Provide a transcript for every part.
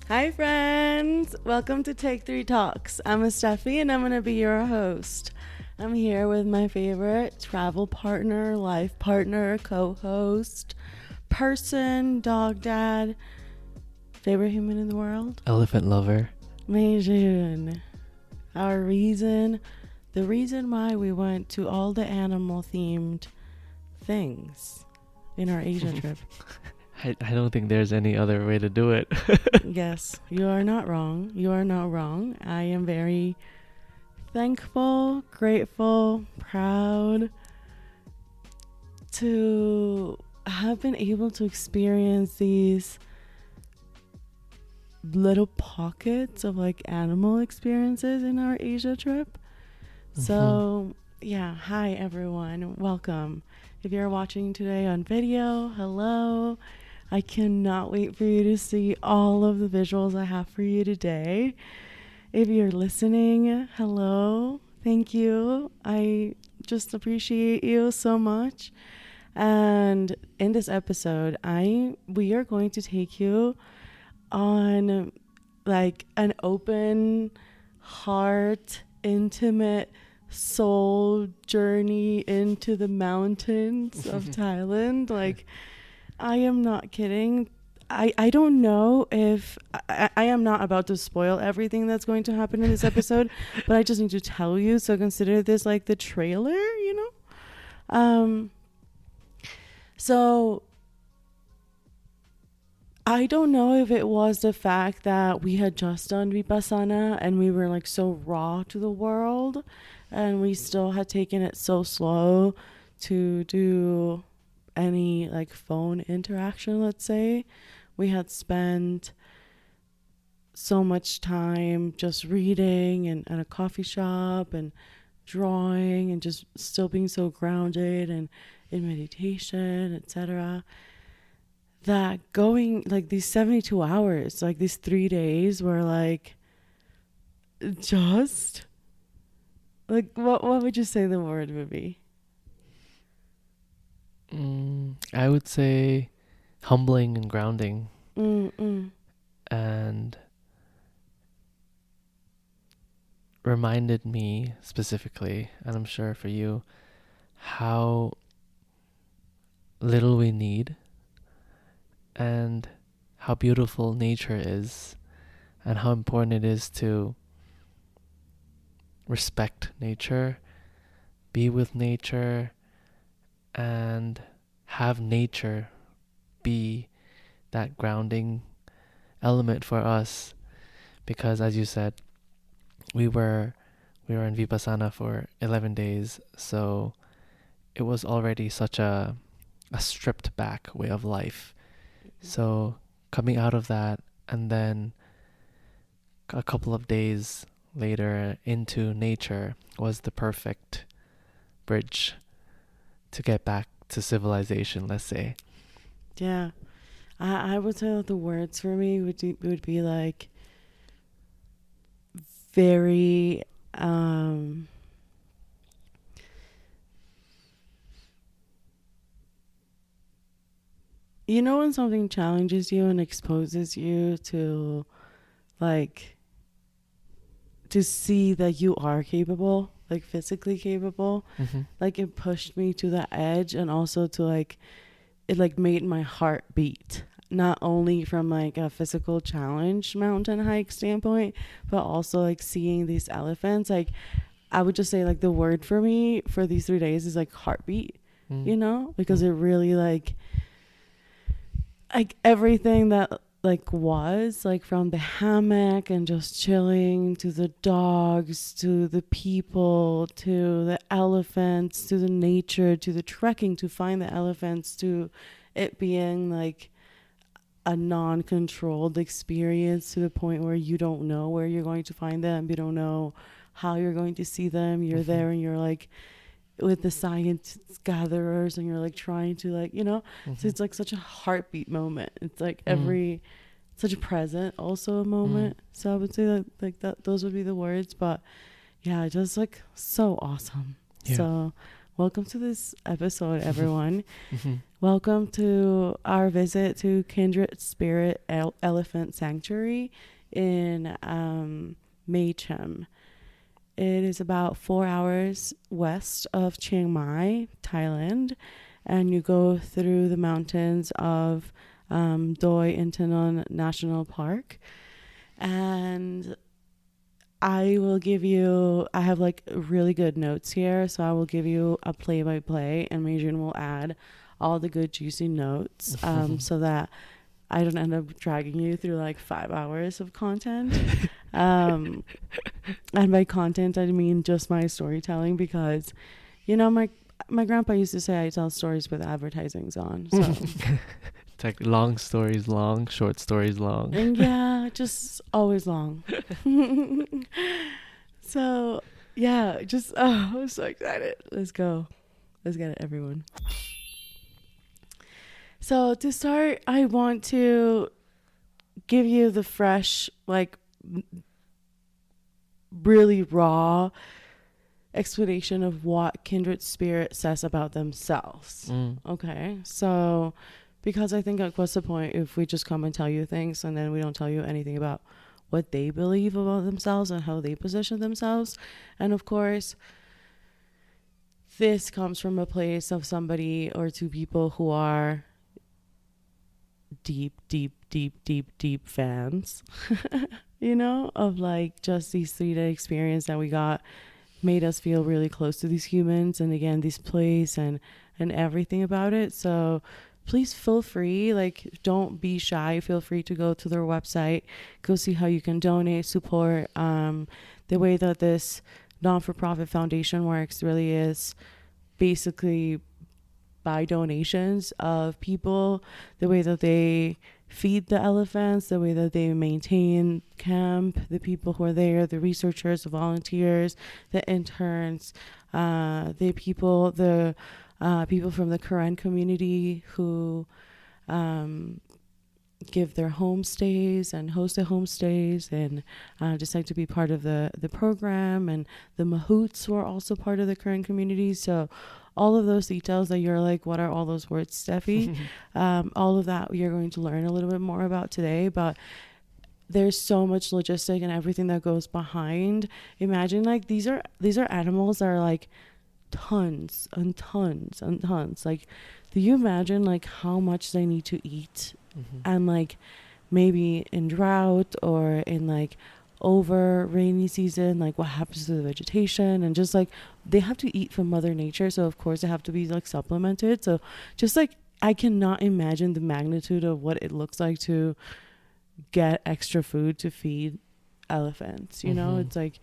Hi friends! Welcome to Take 3 Talks. I'm Steffi and I'm going to be your host. I'm here with my favorite travel partner, life partner, co-host, person, dog dad, favorite human in the world, Elephant lover. Mae Chaem. The reason why we went to all the animal themed things in our Asia trip. I don't think there's any other way to do it. Yes, you are not wrong. You are not wrong. I am very thankful, grateful, proud to have been able to experience these little pockets of like animal experiences in our Asia trip. So, yeah, hi everyone. Welcome. If you're watching today on video, hello. I cannot wait for you to see all of the visuals I have for you today. If you're listening, hello. Thank you. I just appreciate you so much. And in this episode, we are going to take you on like an open heart, intimate soul journey into the mountains of Thailand. Like, I am not kidding. I don't know if I am not about to spoil everything that's going to happen in this episode, but I just need to tell you. So consider this like the trailer, you know? So I don't know if it was the fact that we had just done Vipassana and we were like so raw to the world and we still had taken it so slow to do any like phone interaction. Let's say we had spent so much time just reading and at a coffee shop and drawing and just still being so grounded and in meditation, etc., that going like these 72 hours, like these 3 days were like just like what would you say the word would be? I would say humbling and grounding. And reminded me specifically, and I'm sure for you, how little we need and how beautiful nature is and how important it is to respect nature, be with nature, and have nature be that grounding element for us. Because as you said, we were in Vipassana for 11 days, so it was already such a stripped back way of life. So coming out of that and then a couple of days later into nature was the perfect bridge to get back to civilization, let's say. Yeah. I would say that the words for me would be like very you know when something challenges you and exposes you to like to see that you are capable, like physically capable. Like it pushed me to the edge and also to like it like made my heart beat, not only from like a physical challenge mountain hike standpoint, but also like seeing these elephants. Like I would just say like the word for me for these 3 days is like heartbeat, you know, because it really like everything that like was like from the hammock and just chilling to the dogs to the people to the elephants to the nature to the trekking to find the elephants to it being like a non-controlled experience to the point where you don't know where you're going to find them, you don't know how you're going to see them, you're there and you're like with the science gatherers and you're like trying to like, you know, so it's like such a heartbeat moment. It's like such a present also a moment. So I would say that like those would be the words, but yeah, just like so awesome. Yeah. So Welcome to this episode, everyone. Welcome to our visit to Kindred Spirit Elephant Sanctuary in Mae Chaem. It is about 4 hours west of Chiang Mai, Thailand, and you go through the mountains of Doi Intanon National Park. And I have like really good notes here, so I will give you a play-by-play, and Majin will add all the good juicy notes so that I don't end up dragging you through like 5 hours of content. And by content, I mean just my storytelling, because, you know, my grandpa used to say I tell stories with advertisings on. So. It's like long stories long, short stories long. And yeah, just always long. So, yeah, just, I'm so excited. Let's go. Let's get it, everyone. So to start, I want to give you the fresh, like, really raw explanation of what Kindred Spirit says about themselves. Okay, so because I think, like, what's the point if we just come and tell you things and then we don't tell you anything about what they believe about themselves and how they position themselves? And of course, this comes from a place of somebody or two people who are deep fans, you know, of like just these 3-day experience that we got, made us feel really close to these humans and again this place and everything about it. So please feel free, like, don't be shy, feel free to go to their website, go see how you can donate, support. The way that this non-for-profit foundation works really is basically by donations of people, the way that they feed the elephants, the way that they maintain camp, the people who are there, the researchers, the volunteers, the interns, the people from the Karen community who give their homestays and host the homestays and decide to be part of the program, and the mahouts were also part of the Karen community. So all of those details that you're like, what are all those words, Steffi? All of that you're going to learn a little bit more about today, but there's so much logistic and everything that goes behind. Imagine, like, these are animals that are like tons and tons and tons. Like, do you imagine like how much they need to eat? And like maybe in drought or in like over rainy season, like what happens to the vegetation, and just like they have to eat from Mother Nature, so of course they have to be like supplemented. So just like I cannot imagine the magnitude of what it looks like to get extra food to feed elephants, you know. It's like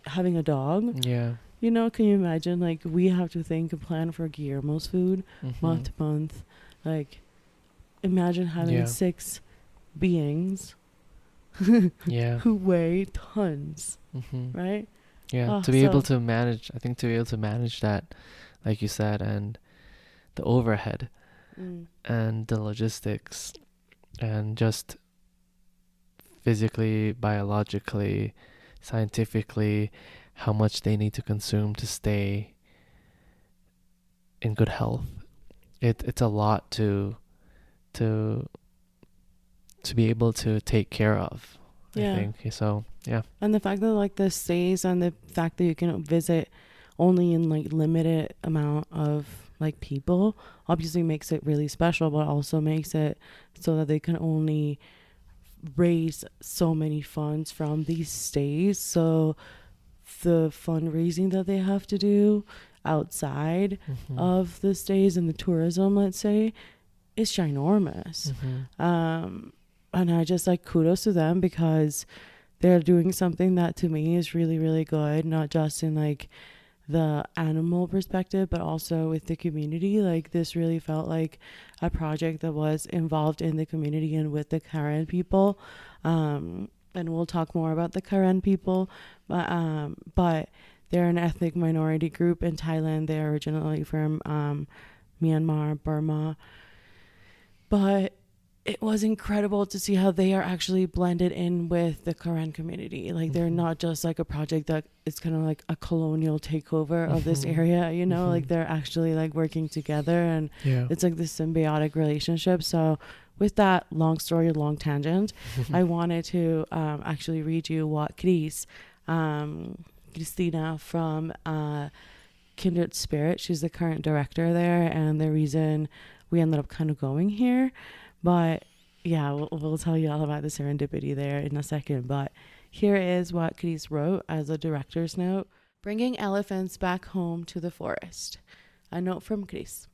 having a dog, you know. Can you imagine, like, we have to think and plan for Guillermo's food month to month. Like, imagine having 6 beings who weigh tons, right? To be able to manage, I think to be able to manage that, like you said, and the overhead and the logistics and just physically, biologically, scientifically, how much they need to consume to stay in good health. It's a lot to be able to take care of, I think. So and the fact that like the stays and the fact that you can visit only in like limited amount of like people obviously makes it really special, but also makes it so that they can only raise so many funds from these stays. So the fundraising that they have to do outside of the stays and the tourism, let's say, is ginormous. And I just like kudos to them, because they're doing something that to me is really, really good, not just in like the animal perspective, but also with the community. Like, this really felt like a project that was involved in the community and with the Karen people. And we'll talk more about the Karen people, but they're an ethnic minority group in Thailand. They're originally from Myanmar, Burma, but it was incredible to see how they are actually blended in with the Karen community. Like they're not just like a project that is kind of like a colonial takeover of this area, you know, like they're actually like working together, and it's like this symbiotic relationship. So with that long story, long tangent, I wanted to actually read you what Christina from Kindred Spirit, she's the current director there, and the reason we ended up kind of going here. But yeah, we'll tell you all about the serendipity there in a second. But here is what Chris wrote as a director's note. Bringing elephants back home to the forest. A note from Chris.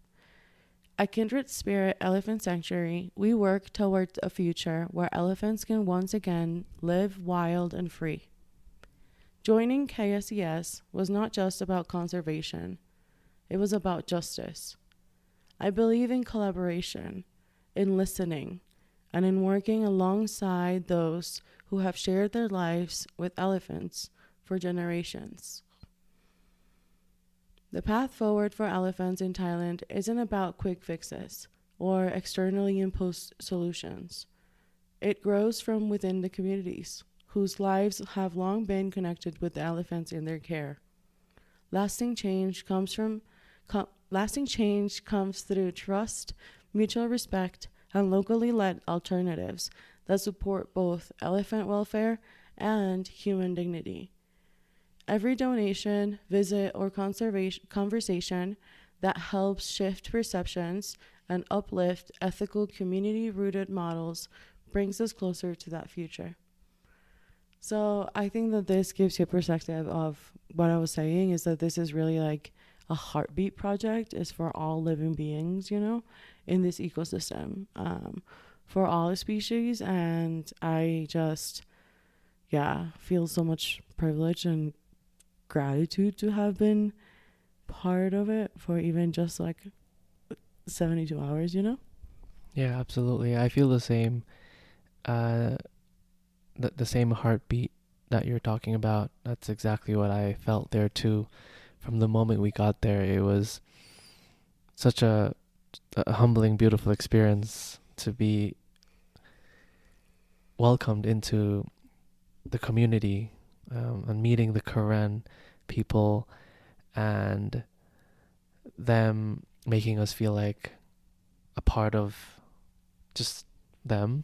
At Kindred Spirit Elephant Sanctuary, we work towards a future where elephants can once again live wild and free. Joining KSES was not just about conservation. It was about justice. I believe in collaboration, in listening, and in working alongside those who have shared their lives with elephants for generations. The path forward for elephants in Thailand isn't about quick fixes or externally imposed solutions. It grows from within the communities, whose lives have long been connected with the elephants in their care. Lasting change comes through trust, mutual respect, and locally led alternatives that support both elephant welfare and human dignity. Every donation, visit, or conversation that helps shift perceptions and uplift ethical, community-rooted models brings us closer to that future. So I think that this gives you a perspective of what I was saying, is that this is really like a heartbeat project, is for all living beings, you know, in this ecosystem, for all species. And I just, feel so much privilege and gratitude to have been part of it for even just like 72 hours, you know? Yeah, absolutely. I feel the same. The same heartbeat that you're talking about. That's exactly what I felt there too. From the moment we got there, it was such a humbling, beautiful experience to be welcomed into the community, and meeting the Karen people and them making us feel like a part of just them.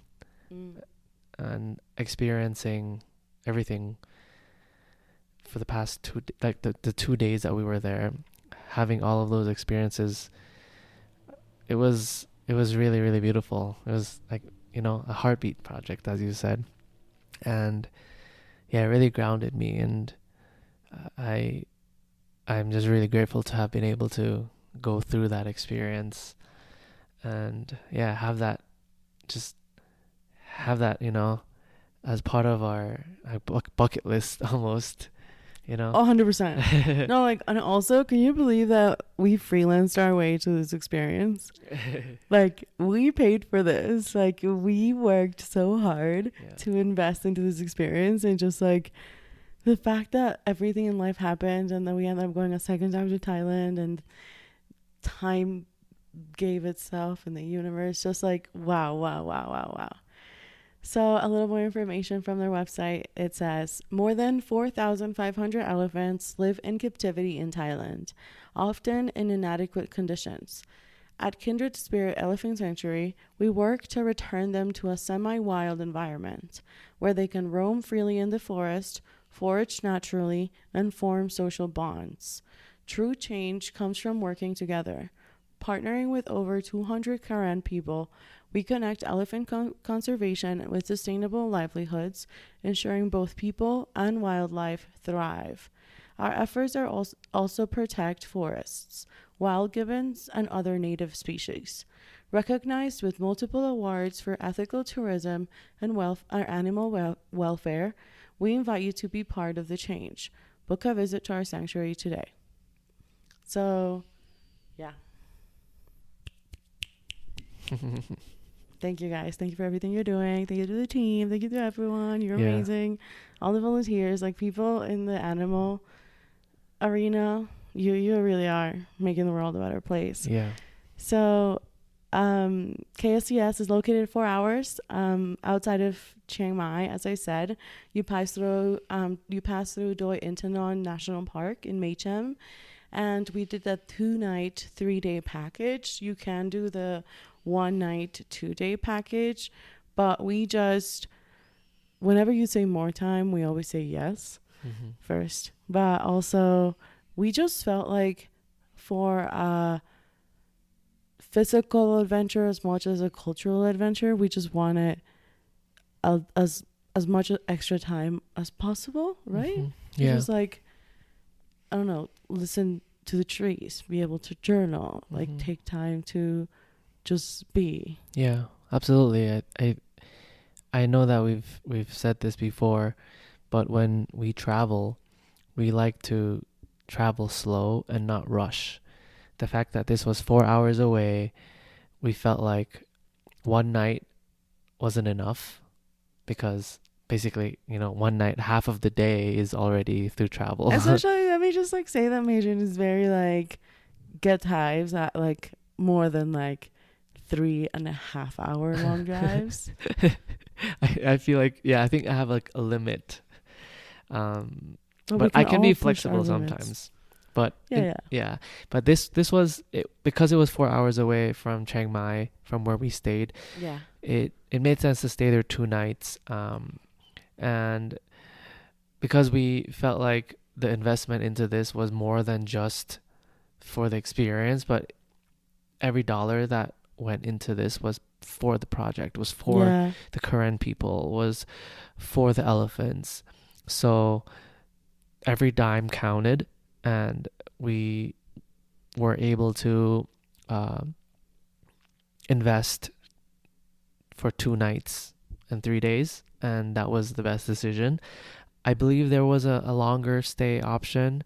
And experiencing everything for the past the 2 days that we were there, having all of those experiences, it was really, really beautiful. It was like, you know, a heartbeat project, as you said, and it really grounded me. And I'm just really grateful to have been able to go through that experience and have that, you know, as part of our bucket list almost, you know. 100%. No, like, and also, can you believe that we freelanced our way to this experience? Like, we paid for this. Like, we worked so hard to invest into this experience, and just like the fact that everything in life happened, and then we ended up going a second time to Thailand, and time gave itself, and the universe, just like wow. So a little more information from their website. It says, more than 4,500 elephants live in captivity in Thailand, often in inadequate conditions. At Kindred Spirit Elephant Sanctuary, we work to return them to a semi-wild environment where they can roam freely in the forest, forage naturally, and form social bonds. True change comes from working together. Partnering with over 200 Karen people, we connect elephant conservation with sustainable livelihoods, ensuring both people and wildlife thrive. Our efforts are also protect forests, wild gibbons, and other native species. Recognized with multiple awards for ethical tourism and animal welfare, we invite you to be part of the change. Book a visit to our sanctuary today. So, yeah. Thank you guys. Thank you for everything you're doing. Thank you to the team. Thank you to everyone. You're amazing. All the volunteers, like people in the animal arena, you really are making the world a better place. Yeah. So KSES is located 4 hours outside of Chiang Mai. As I said, you pass through Doi Intanon National Park in Mae Chaem, and we did a 2-night, 3-day package. You can do the 1-night, 2-day package, but we just, whenever you say more time, we always say yes first. But also, we just felt like for a physical adventure as much as a cultural adventure, we just wanted as much extra time as possible, right? Yeah. Just like, I don't know, listen to the trees, be able to journal, like take time to just be. Yeah, absolutely. I know that we've said this before, but when we travel, we like to travel slow and not rush. The fact that this was 4 hours away, we felt like one night wasn't enough, because basically, one night, half of the day is already through travel. Especially, let me just like say that Mae Chaem is very like get hives at like more than like 3.5 hour long drives. I feel like, I think I have like a limit. Well, but I can be all push our flexible limits. sometimes. But Yeah. But this was because it was 4 hours away from Chiang Mai, from where we stayed. Yeah. It made sense to stay there 2 nights. And because we felt like the investment into this was more than just for the experience, but every dollar that went into this was for the project, was for the Karen people, was for the elephants. So every dime counted, and we were able to invest for 2 nights and 3 days, and that was the best decision. I believe there was a longer stay option,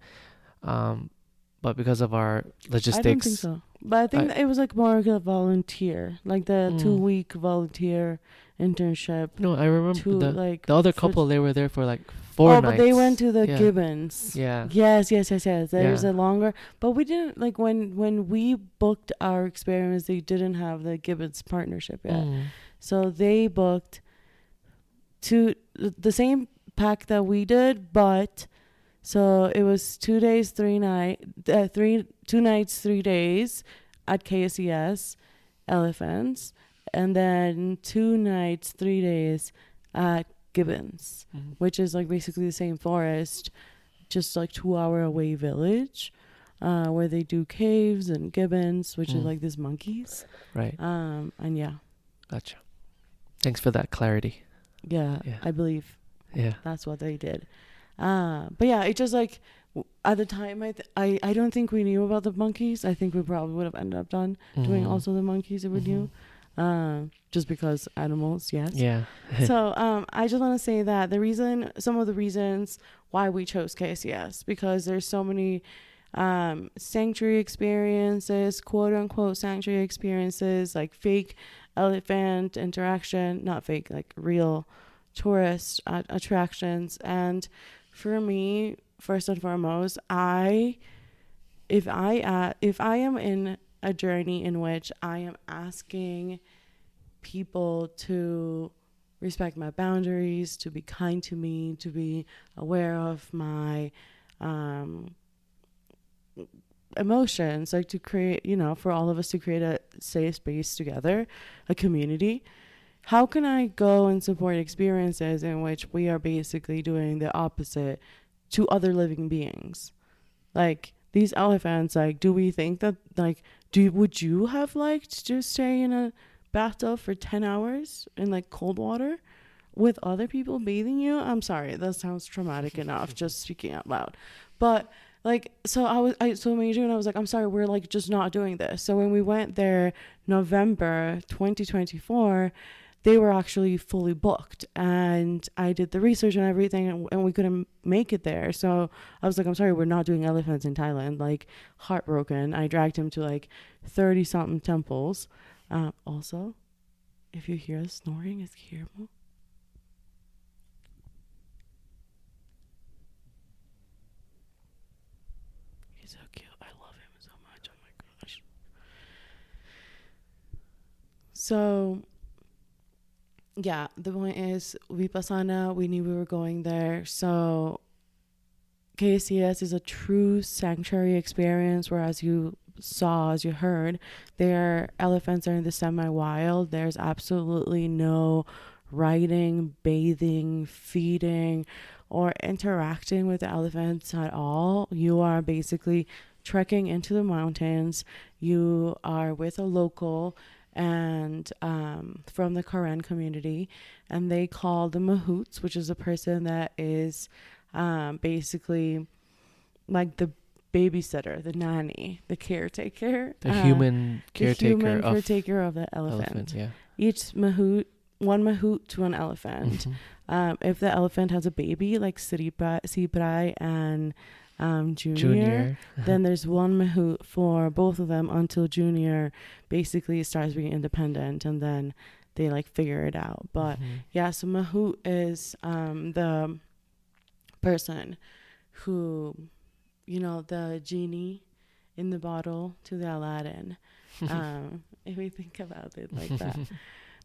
but because of our logistics, I don't think so. But I think it was like more like a volunteer, like the 2-week volunteer internship. No, I remember the other couple, they were there for like 4 nights. But they went to the Gibbons. Yeah. Yes. There's a longer, but we didn't like when we booked our experience, they didn't have the Gibbons partnership yet. So they booked the same pack that we did, but so it was 2 days, 2 nights, 3 days at KSES Elephants, and then 2 nights, 3 days at Gibbons, which is like basically the same forest, just like 2-hour away village, where they do caves and gibbons, which is like these monkeys. Right. And yeah. Gotcha. Thanks for that clarity. Yeah. I believe. Yeah. That's what they did. But yeah, it just like at the time, I don't think we knew about the monkeys. I think we probably would have ended up doing also the monkeys if we knew. Just because animals, yes. Yeah. So I just want to say that some of the reasons why we chose KSES, because there's so many sanctuary experiences, quote unquote sanctuary experiences, like fake elephant interaction, not fake, like real tourist attractions. And for me, first and foremost, if I am in a journey in which I am asking people to respect my boundaries, to be kind to me, to be aware of my emotions, like to create, for all of us to create a safe space together, a community. How can I go and support experiences in which we are basically doing the opposite to other living beings? Like these elephants, like, do we think that, like, would you have liked to stay in a bathtub for 10 hours in like cold water with other people bathing you? I'm sorry, that sounds traumatic enough, just speaking out loud. But like, so Mae Chaem, I was like, I'm sorry, we're like just not doing this. So when we went there November 2024, they were actually fully booked, and I did the research and everything, and we couldn't make it there. So I was like, I'm sorry, we're not doing elephants in Thailand. Like, heartbroken. I dragged him to like 30 something temples. Also, if you hear us snoring, it's Guillermo. He's so cute. I love him so much. Oh my gosh. So yeah, the point is Vipassana, we knew we were going there. So KSES is a true sanctuary experience where, as you saw, as you heard, their elephants are in the semi-wild. There's absolutely no riding, bathing, feeding, or interacting with the elephants at all. You are basically trekking into the mountains. You are with a local and from the Karen community, and they call the mahouts, which is a person that is basically like the babysitter, the nanny, the caretaker, The human caretaker of the elephant. Yeah. Each mahout, one mahout to an elephant. If the elephant has a baby, like Siprai and Junior, then there's one mahout for both of them until Junior basically starts being independent, and then they like figure it out. But yeah, so mahout is the person who, you know, the genie in the bottle to the Aladdin, if we think about it like that.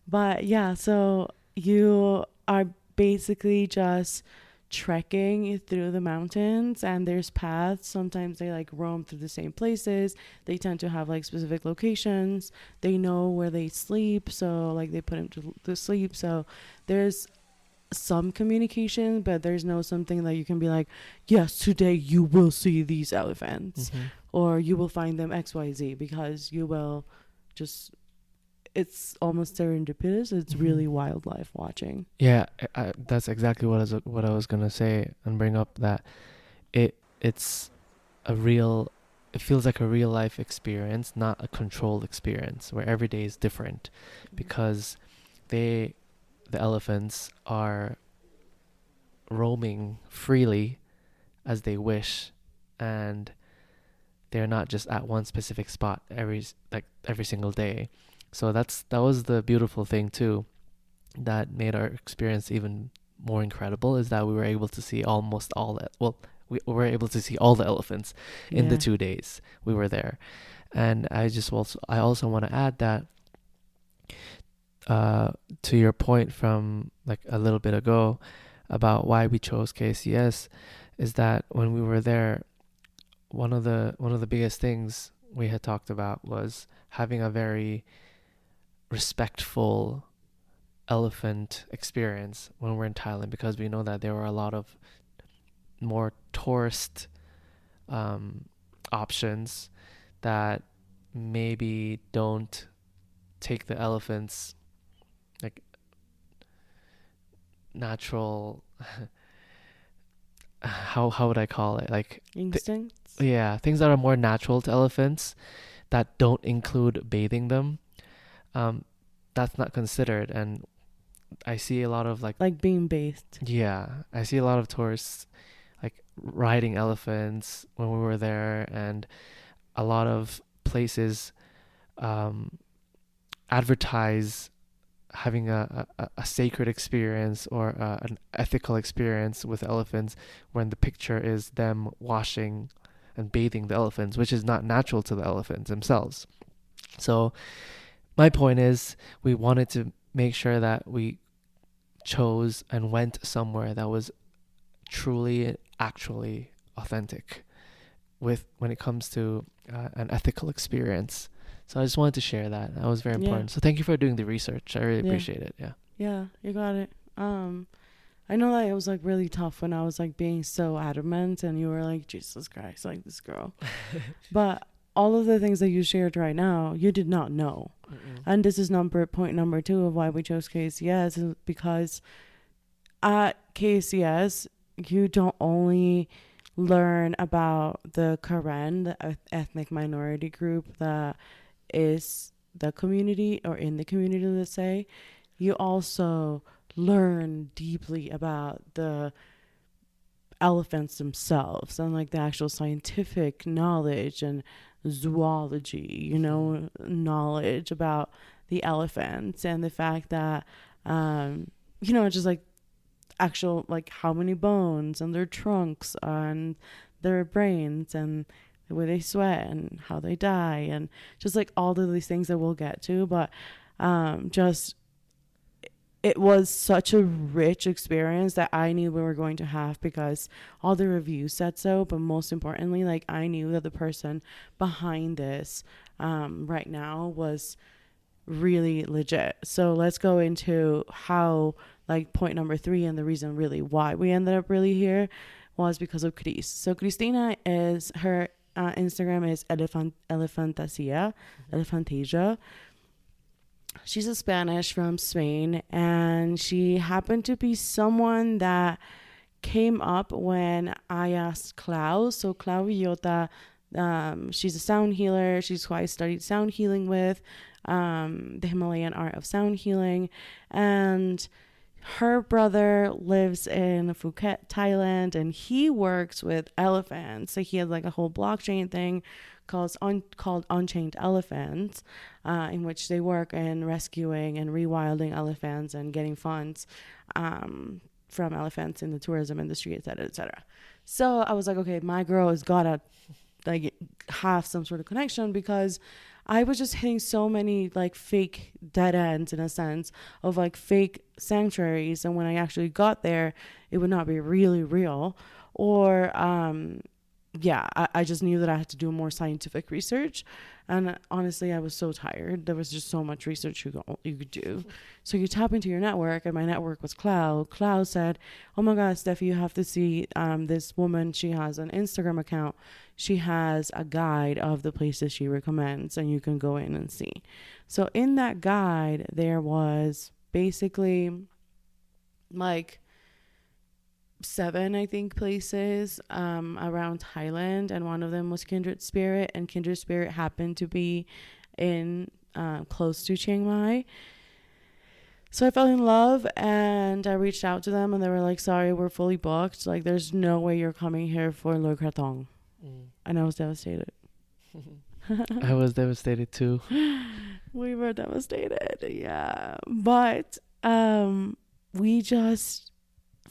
But yeah, so you are basically just trekking through the mountains, and there's paths. Sometimes they like roam through the same places. They tend to have like specific locations. They know where they sleep, so like they put them to sleep. So there's some communication, but there's no something that you can be like, yes, today you will see these elephants, or you will find them XYZ, because you will just, it's almost serendipitous. It's really wildlife watching. Yeah, that's exactly what I was gonna say and bring up, that it feels like a real life experience, not a controlled experience where every day is different, because the elephants are roaming freely as they wish, and they're not just at one specific spot every single day. So that was the beautiful thing too, that made our experience even more incredible, is that we were able to see almost all that. Well, we were able to see all the elephants in the 2 days we were there. And I also want to add that to your point from like a little bit ago about why we chose KSES, is that when we were there, one of the biggest things we had talked about was having a very respectful elephant experience when we're in Thailand, because we know that there were a lot of more tourist options that maybe don't take the elephants like natural how would I call it, like Instincts. Things that are more natural to elephants that don't include bathing them. That's not considered, and I see a lot of like being bathed. Yeah, I see a lot of tourists like riding elephants when we were there, and a lot of places advertise having a sacred experience or an ethical experience with elephants, when the picture is them washing and bathing the elephants, which is not natural to the elephants themselves. So my point is, we wanted to make sure that we chose and went somewhere that was truly, actually authentic when it comes to an ethical experience. So I just wanted to share that. That was very important. So thank you for doing the research. I really appreciate it. Yeah, you got it. I know that it was like really tough when I was like being so adamant, and you were like, Jesus Christ, like this girl. But all of the things that you shared right now, you did not know. And this is point number 2 of why we chose KSES, is because at KSES, you don't only learn about the Karen, the ethnic minority group that is the community, or in the community, let's say. You also learn deeply about the elephants themselves, and like the actual scientific knowledge and zoology, knowledge about the elephants, and the fact that just like actual, like how many bones and their trunks and their brains and the way they sweat and how they die, and just like all of these things that we'll get to. But Just it was such a rich experience that I knew we were going to have because all the reviews said so. But most importantly, like I knew that the person behind this right now was really legit. So let's go into how, like, point number 3 and the reason really why we ended up really here was because of Chris. So Christina is her Instagram is Elephantasia. She's a Spanish from Spain, and she happened to be someone that came up when I asked Clau. So Clau Villota, she's a sound healer. She's who I studied sound healing with, the Himalayan art of sound healing. And her brother lives in Phuket, Thailand, and he works with elephants. So he has like a whole blockchain thing called Unchained Elephants, in which they work in rescuing and rewilding elephants and getting funds from elephants in the tourism industry, etc., etc. So I was like, okay, my girl has gotta like have some sort of connection, because I was just hitting so many like fake dead ends, in a sense, of like fake sanctuaries, and when I actually got there, it would not be really real. Or I just knew that I had to do more scientific research. And honestly, I was so tired. There was just so much research you could do. So you tap into your network, and my network was Cloud. Cloud said, oh my God, Steffi, you have to see this woman. She has an Instagram account. She has a guide of the places she recommends, and you can go in and see. So in that guide, there was basically like 7, I think, places around Thailand, and one of them was Kindred Spirit, and Kindred Spirit happened to be in close to Chiang Mai. So I fell in love, and I reached out to them, and they were like, sorry, we're fully booked. Like, there's no way you're coming here for Le Krathong. And I was devastated. I was devastated too. We were devastated, yeah. But we just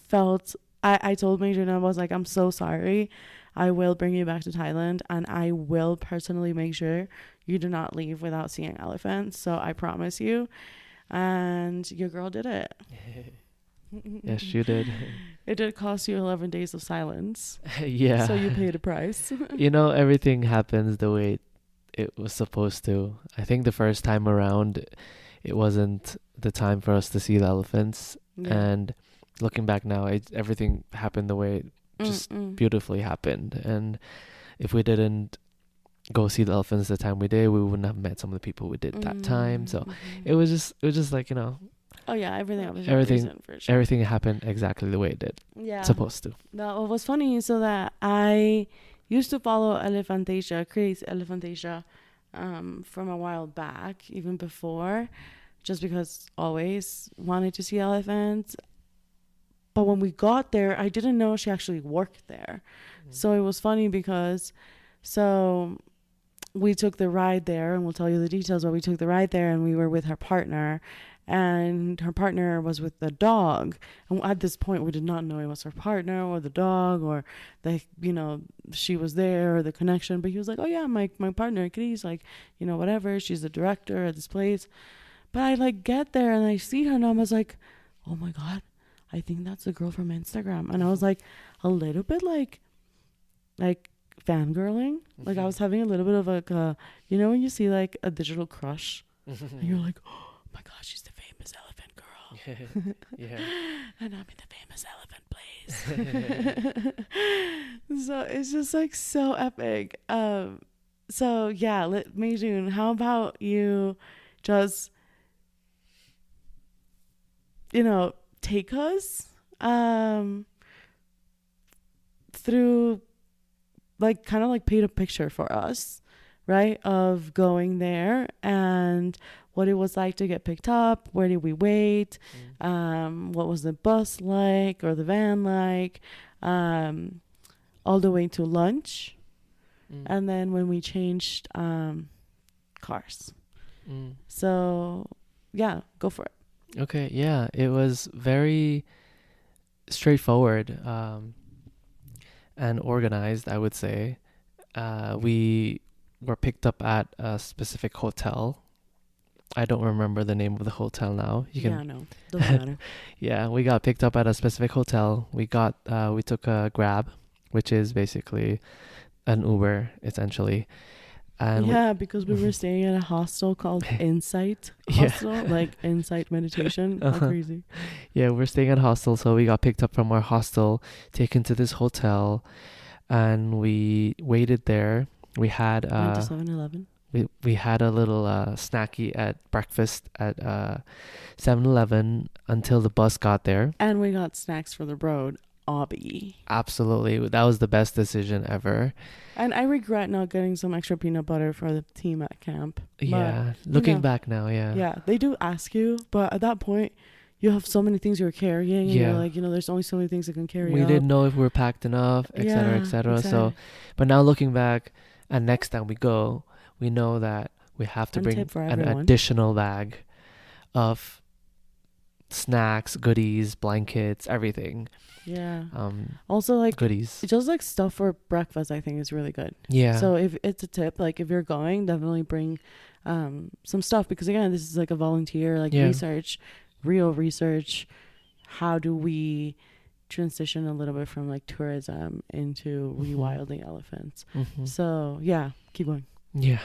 felt... I told Mae Chaem, I was like, I'm so sorry. I will bring you back to Thailand, and I will personally make sure you do not leave without seeing elephants. So I promise you. And your girl did it. Yes, you did. It did cost you 11 days of silence. Yeah. So you paid a price. You know, everything happens the way it was supposed to. I think the first time around, it wasn't the time for us to see the elephants. Yeah. And looking back now, everything happened the way it just beautifully happened. And if we didn't go see the elephants the time we did, we wouldn't have met some of the people we did that time. So it was just like, you know. Oh yeah, everything happened exactly the way it did. Yeah, supposed to. Now, what was funny is so that I used to follow Chris Elephantasia, from a while back, even before, just because always wanted to see elephants. But when we got there, I didn't know she actually worked there. So it was funny because, we took the ride there, and we'll tell you the details, but we took the ride there, and we were with her partner, and her partner was with the dog. And at this point, we did not know it was her partner or the dog, or she was there, or the connection. But he was like, oh yeah, my partner, Chris, like, whatever. She's the director at this place. But I like get there and I see her, and I was like, oh my God, I think that's the girl from Instagram. And I was like a little bit like fangirling. Like I was having a little bit of like when you see like a digital crush and you're like, oh my God, she's the famous elephant girl. Yeah. And I'm in the famous elephant place. So it's just like so epic. So yeah, Mae Chaem, how about you just take us through, like, kind of like paint a picture for us, right, of going there and what it was like to get picked up. Where did we wait? What was the bus like, or the van like, all the way to lunch, and then when we changed cars. So yeah, go for it. Okay, yeah, it was very straightforward and organized, I would say. We were picked up at a specific hotel, I don't remember the name of the hotel now. You can, Yeah, no, doesn't matter. yeah, we got picked up at a specific hotel. We took a Grab, which is basically an Uber essentially. And Yeah, because we were staying at a hostel called Insight Yeah. Hostel, like Insight Meditation. How crazy. Yeah, we're staying at a hostel, so we got picked up from our hostel, taken to this hotel, and we waited there. We had Went to 7-Eleven. we had a little snacky at breakfast at 7-Eleven until the bus got there. And we got snacks for the road. Obby. Absolutely, that was the best decision ever. And I regret not getting some extra peanut butter for the team at camp. Yeah, But, looking back now, yeah. Yeah, they do ask you, but at that point, you have so many things you're carrying. And Yeah. you're like, there's only so many things I can carry. We didn't know if we were packed enough, etc., Yeah, etc. So, exactly. but now looking back, and next time we go, we know that we have to And bring tip for an everyone. additional bag of snacks, goodies, blankets, everything. Yeah. Also, like, Goodies. just like stuff for breakfast, I think is really good. Yeah. So if it's a tip, like if you're going, definitely bring some stuff, because again, this is like a volunteer, like Yeah. real research. How do we transition a little bit from like tourism into rewilding elephants? Mhm. So yeah, keep going. Yeah.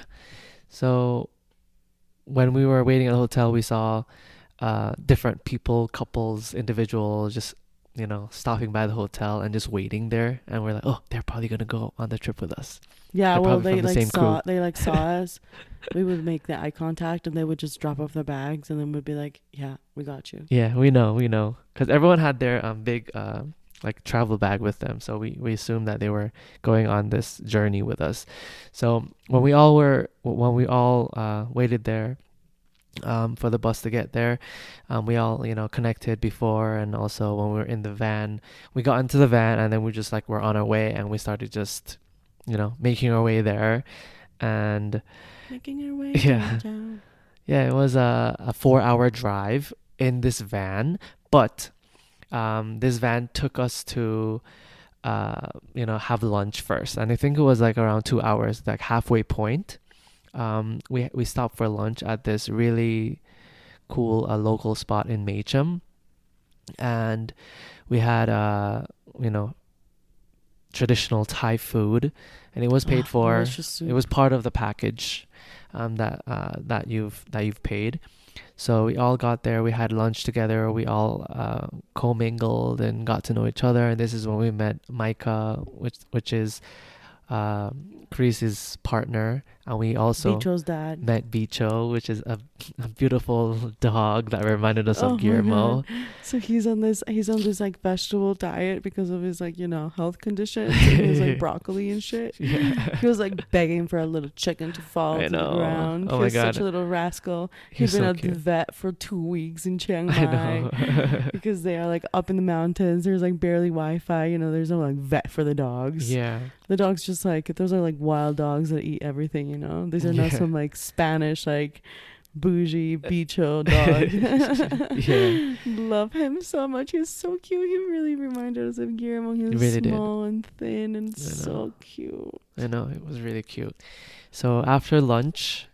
So when we were waiting at the hotel, we saw different people, couples, individuals, just stopping by the hotel and just waiting there, and we're like, oh, they're probably gonna go on the trip with us. Yeah, They're well, probably they from the like same saw crew. saw us. We would make the eye contact, and they would just drop off their bags, and then we'd be like, "Yeah, we got you." Yeah, we know, because everyone had their big like travel bag with them, so we assumed that they were going on this journey with us. So when we all waited there for the bus to get there, we all connected before, and also when we were in the van, we got into the van, and then we just like were on our way, and we started just making our way there, and Making our way Yeah. downtown. yeah, it was a 4-hour drive in this van, but this van took us to have lunch first, and I think it was like around 2 hours, like halfway point. We stopped for lunch at this really cool local spot in Mae Chaem, and we had traditional Thai food, and it was paid for. Delicious soup. It was part of the package that you've paid. So we all got there. We had lunch together. We all commingled and got to know each other. And this is when we met Micah, which is Chris's partner, and we also Bicho's dad. met Bicho, which is a beautiful dog that reminded us Oh of my Guillermo. God. So he's on this like vegetable diet because of his like health conditions. He was like broccoli and shit. Yeah. He was like begging for a little chicken to fall I to the know. ground. Oh He my was such God. a little rascal. He's He'd been so at the cute. vet for 2 weeks in Chiang I Mai know. because they are like up in the mountains. There's like barely Wi-Fi. There's no like vet for the dogs. Yeah. The dogs just like, those are like wild dogs that eat everything, These are not Yeah. some like Spanish, like bougie bicho dog. Yeah. Love him so much. He's so cute. He really reminded us of Guillermo. He was really did. small and thin and I know. so cute. I know, it was really cute. So after lunch,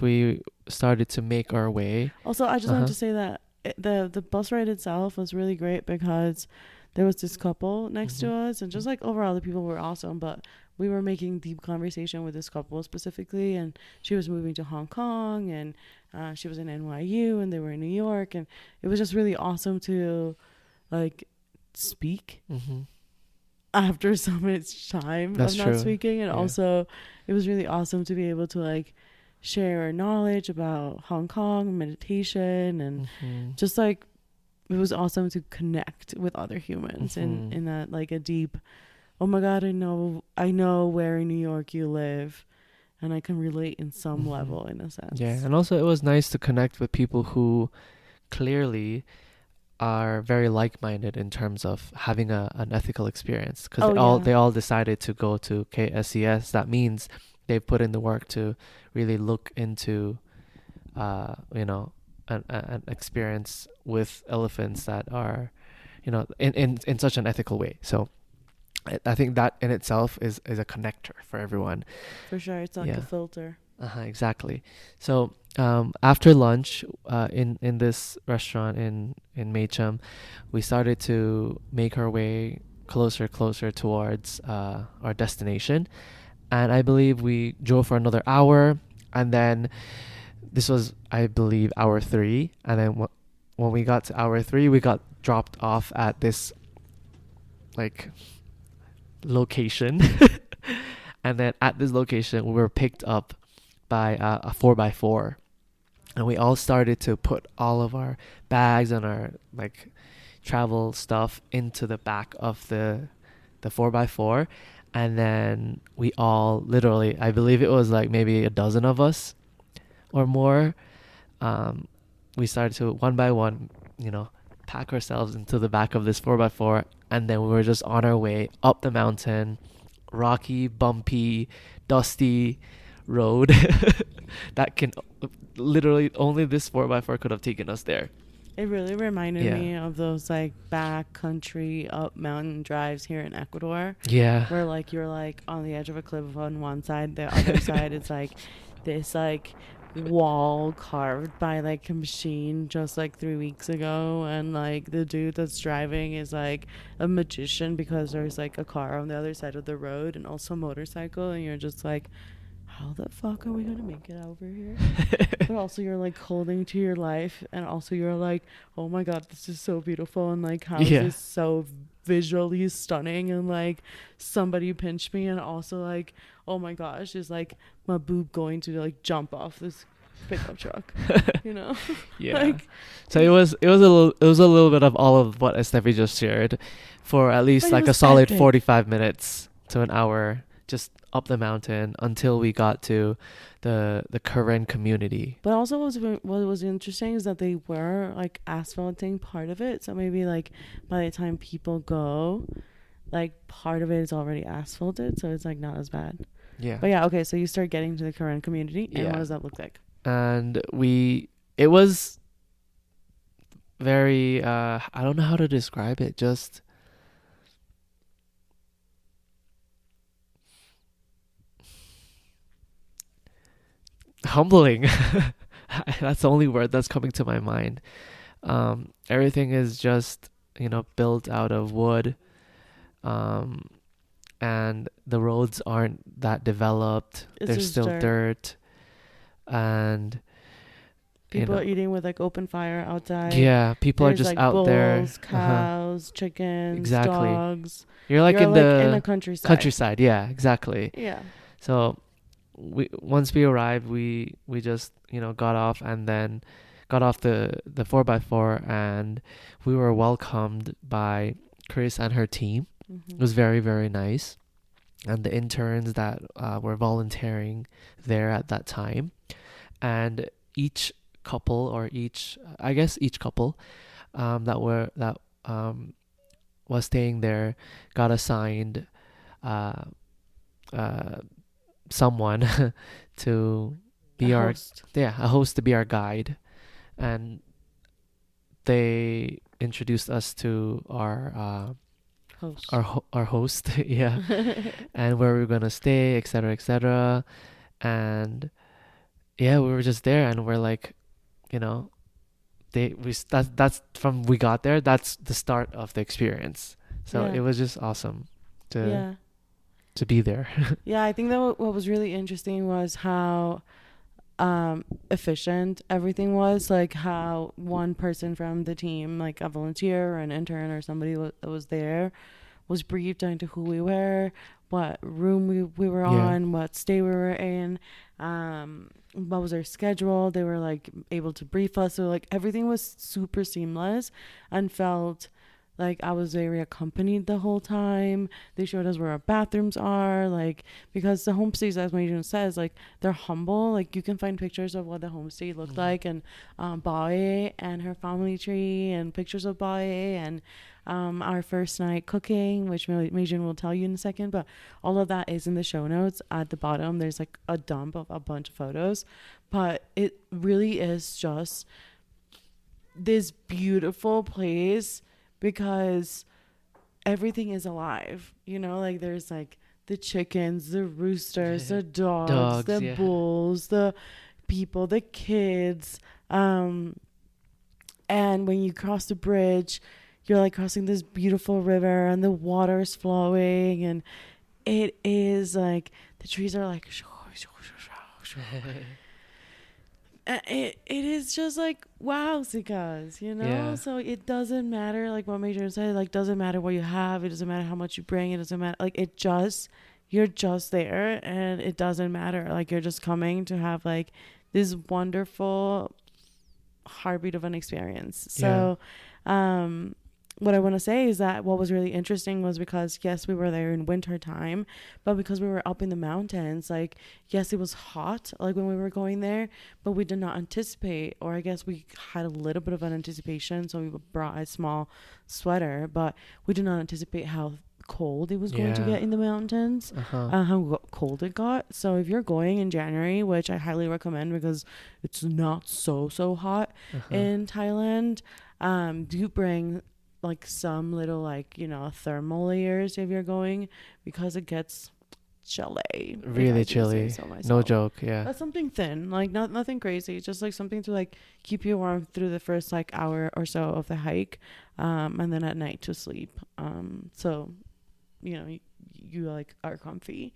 we started to make our way. Also, I just Uh-huh. wanted to say that the bus ride itself was really great because there was this couple next to us, and just like overall the people were awesome, but we were making deep conversation with this couple specifically, and she was moving to Hong Kong, and she was in NYU, and they were in New York, and it was just really awesome to like speak Mm-hmm. after so much time That's of not true. speaking. And Yeah. also it was really awesome to be able to like share our knowledge about Hong Kong meditation, and Mm-hmm. just like it was awesome to connect with other humans Mhm. in that like a deep, oh my God, I know where in New York you live, and I can relate in some Mhm. level, in a sense. Yeah, and also it was nice to connect with people who clearly are very like-minded in terms of having an ethical experience, because Oh, yeah. they all decided to go to KSES. That means they've put in the work to really look into an experience with elephants that are in such an ethical way. So I think that in itself is a connector for everyone. For sure. It's like Yeah. a filter. Exactly. So after lunch, in this restaurant in Mae Chaem, we started to make our way closer towards our destination, and I believe we drove for another hour, and then this was, I believe, hour three, and then when we got to hour three, we got dropped off at this like location, and then at this location we were picked up by a 4x4, and we all started to put all of our bags and our like travel stuff into the back of the 4x4, and then we all literally, I believe it was like maybe a dozen of us or more, we started to one by one, pack ourselves into the back of this 4x4, and then we were just on our way up the mountain, rocky, bumpy, dusty road that can literally only this 4x4 could have taken us there. It really reminded me of those like back country up mountain drives here in Ecuador. Yeah. Where like you're like on the edge of a cliff on one side, the other side it's like this like wall carved by like a machine just like 3 weeks ago, and like the dude that's driving is like a magician because there's like a car on the other side of the road and also a motorcycle, and you're just like, how the fuck are we gonna make it over here? But also you're like holding to your life, and also you're like, oh my god, this is so beautiful, and like how is this so visually stunning, and like somebody pinched me, and also like, oh my gosh, is like my boob going to like jump off this pickup truck? Yeah. Like, so it was a little bit of all of what Estefi just shared, for at least like a solid epic. 45 minutes to an hour, just up the mountain until we got to the Karen community. But also what was interesting is that they were like asphalting part of it, so maybe like by the time people go, like part of it is already asphalted, so it's like not as bad. Yeah. But yeah, okay, so you start getting to the Karen community, and what does that look like? And it was very I don't know how to describe it, just humbling. That's the only word that's coming to my mind. Everything is just built out of wood, and the roads aren't that developed. There's still dirt, and people are eating with like open fire outside. Yeah, people are just like out bulls, there. Cows, chickens, dogs. You're like in the countryside. Yeah, exactly. Yeah. So once we arrived, we just got off, and then got off the 4x4, and we were welcomed by Chris and her team. Mm-hmm. It was very, very nice, and the interns that were volunteering there at that time, and each couple that was staying there got assigned someone to be a host to be our guide, and they introduced us to our host and where we were gonna stay, etc, and we were just there, and we're like, that's from we got there, that's the start of the experience. So it was just awesome to be there. Yeah, I think that what was really interesting was how efficient everything was, like how one person from the team, like a volunteer or an intern or somebody that was there, was briefed into who we were, what room we were on, what stay we were in, what was our schedule. They were like able to brief us, so like everything was super seamless and felt like I was very accompanied the whole time. They showed us where our bathrooms are, like, because the homestays, as Mae Chaem says, like, they're humble. Like, you can find pictures of what the homestay looked like, and Bae and her family tree, and pictures of Bae, and our first night cooking, which Mae Chaem will tell you in a second. But all of that is in the show notes. At the bottom, there's like a dump of a bunch of photos. But it really is just this beautiful place, because everything is alive, like there's like the chickens, the roosters, the dogs, Dogs, the yeah. bulls, the people, the kids. And when you cross the bridge, you're like crossing this beautiful river and the water is flowing, and it is like the trees are like it is just like wow, because Yeah. so it doesn't matter like what Mae Chaem said, like doesn't matter what you have, it doesn't matter how much you bring, it doesn't matter, like it just, you're just there, and it doesn't matter, like you're just coming to have like this wonderful heartbeat of an experience. So what I want to say is that what was really interesting was because yes, we were there in winter time, but because we were up in the mountains, like yes, it was hot like when we were going there, but we did not anticipate, or I guess we had a little bit of an anticipation, so we brought a small sweater, but we did not anticipate how cold it was going to Yeah. get in the mountains, how cold it got. So if you're going in January, which I highly recommend because it's not so hot in Thailand, do bring like some little like thermal layers if you're going, because it gets chilly, if I Really do say chilly. so myself. No joke. Yeah. That's something thin, like nothing crazy, just like something to like keep you warm through the first like hour or so of the hike, and then at night to sleep. So you like are comfy,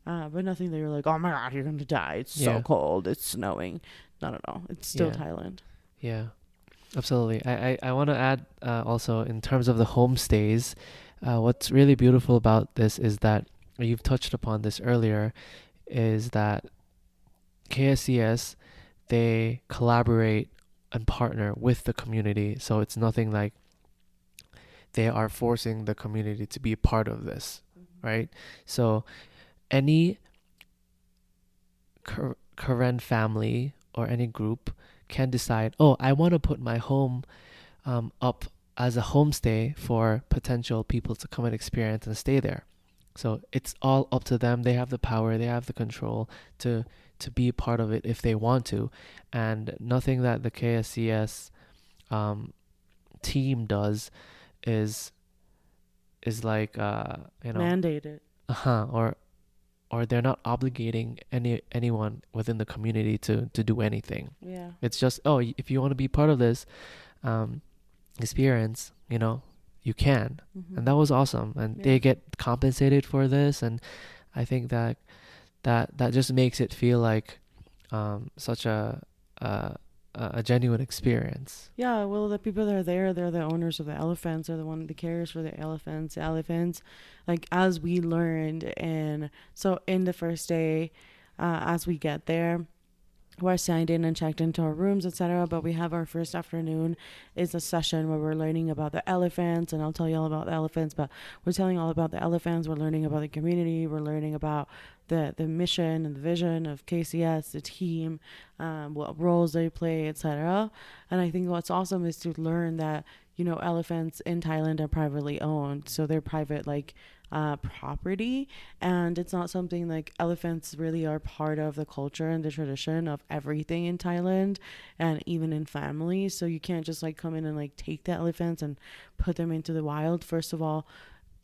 but nothing that you're like, oh my god, you're gonna die, it's so cold, it's snowing. Not at all. It's still Thailand. Yeah. Absolutely. I want to add also in terms of the homestays, what's really beautiful about this is that you've touched upon this earlier, is that KSES, they collaborate and partner with the community. So it's nothing like they are forcing the community to be a part of this, right? So any Karen family or any group can decide, oh, I want to put my home up as a homestay for potential people to come and experience and stay there. So it's all up to them. They have the power, they have the control to be a part of it if they want to. And nothing that the KSES team does is like mandated. Or they're not obligating anyone within the community to do anything. Yeah. It's just, oh, if you want to be part of this experience, you can. And that was awesome. And they get compensated for this. And I think that just makes it feel like such a genuine experience. Yeah, well, the people that are there, they're the owners of the elephants, they're the carriers for the elephants. Like as we learned, and so in the first day, as we get there, we're signed in and checked into our rooms, etc. But we have our first afternoon is a session where we're learning about the elephants, and I'll tell you all about the elephants, but we're telling all about the elephants. We're learning about the community. We're learning about the mission and the vision of KCS, the team, what roles they play, etc. And I think what's awesome is to learn that, elephants in Thailand are privately owned. So they're private, like, property, and it's not something like, elephants really are part of the culture and the tradition of everything in Thailand, and even in families. So you can't just like come in and like take the elephants and put them into the wild. First of all,